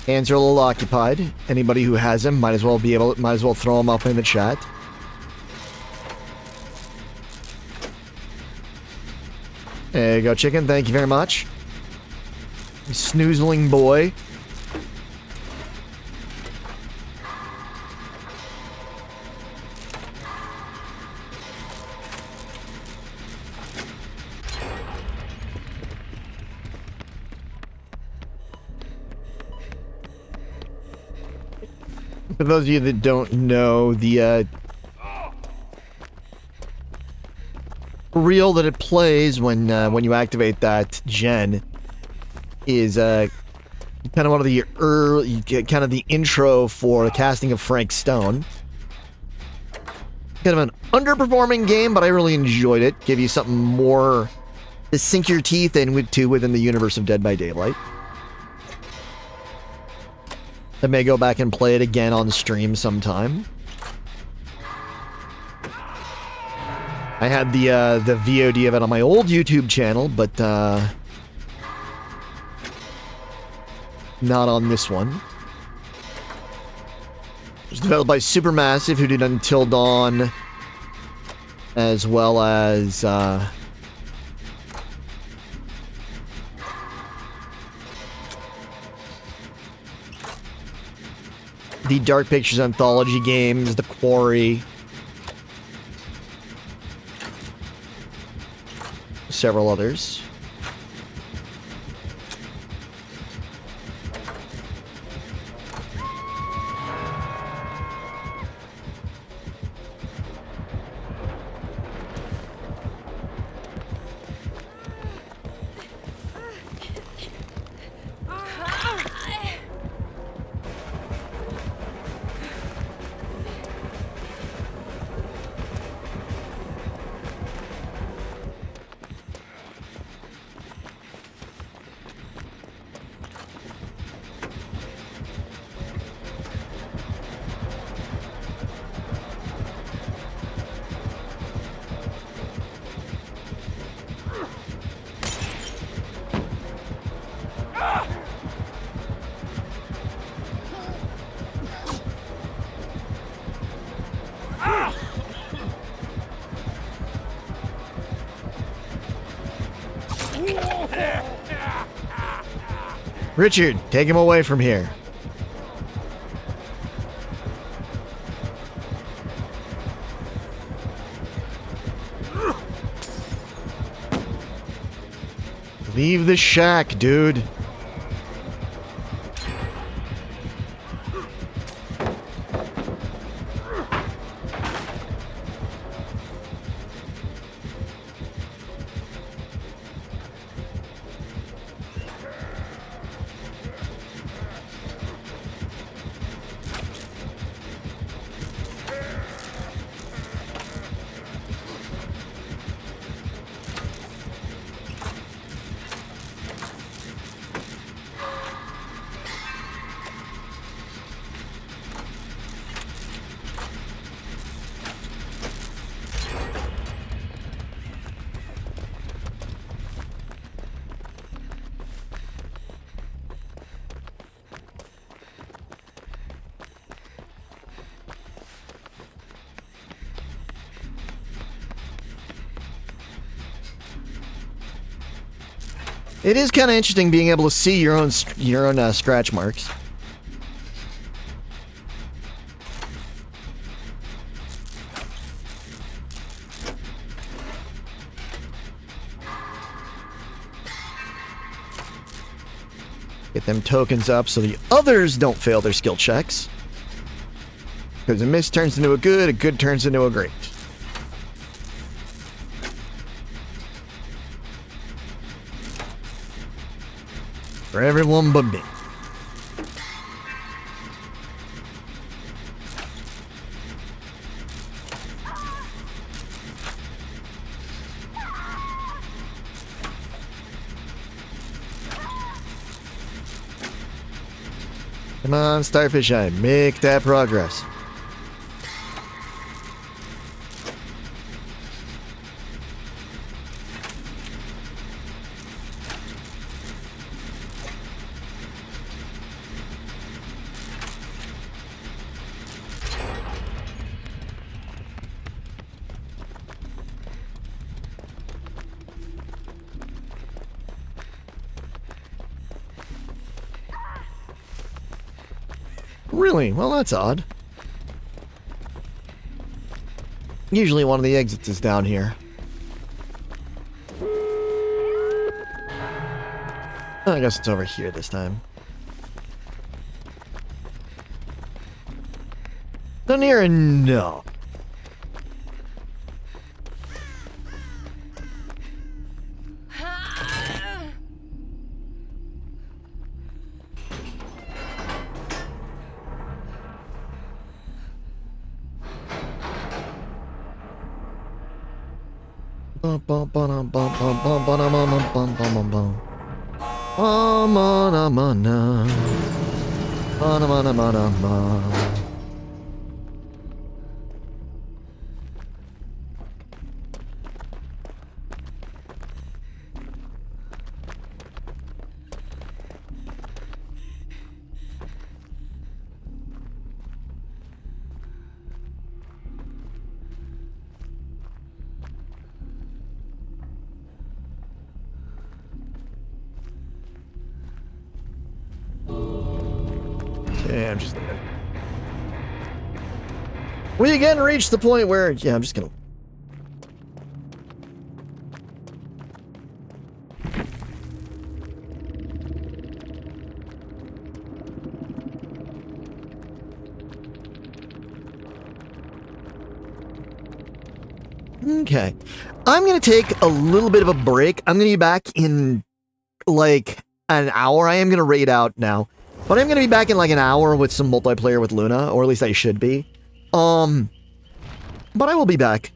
hands are a little occupied. Anybody who has him might as well throw him up in the chat. There you go, chicken. Thank you very much. Snoozling boy. For those of you that don't know, the reel that it plays when you activate that gen is kind of one of the kind of the intro for the casting of Frank Stone. Kind of an underperforming game, but I really enjoyed it. Give you something more to sink your teeth in within the universe of Dead by Daylight. I may go back and play it again on stream sometime. I had the VOD of it on my old YouTube channel, but not on this one. It was developed by Supermassive, who did Until Dawn, as well as the Dark Pictures anthology games, The Quarry, several others. Richard, take him away from here. Leave the shack, dude. It is kind of interesting being able to see your own scratch marks. Get them tokens up so the others don't fail their skill checks. Because a miss turns into a good turns into a great. For everyone but me. Come on, Starfish Eye, make that progress. Really? Well, that's odd. Usually one of the exits is down here. I guess it's over here this time. Down here, no. Yeah, I'm just looking. We again reached the point where, yeah, I'm just gonna. Okay. I'm gonna take a little bit of a break. I'm gonna be back in like an hour. I am gonna raid out now. But I'm gonna be back in like an hour with some multiplayer with Luna, or at least I should be. But I will be back.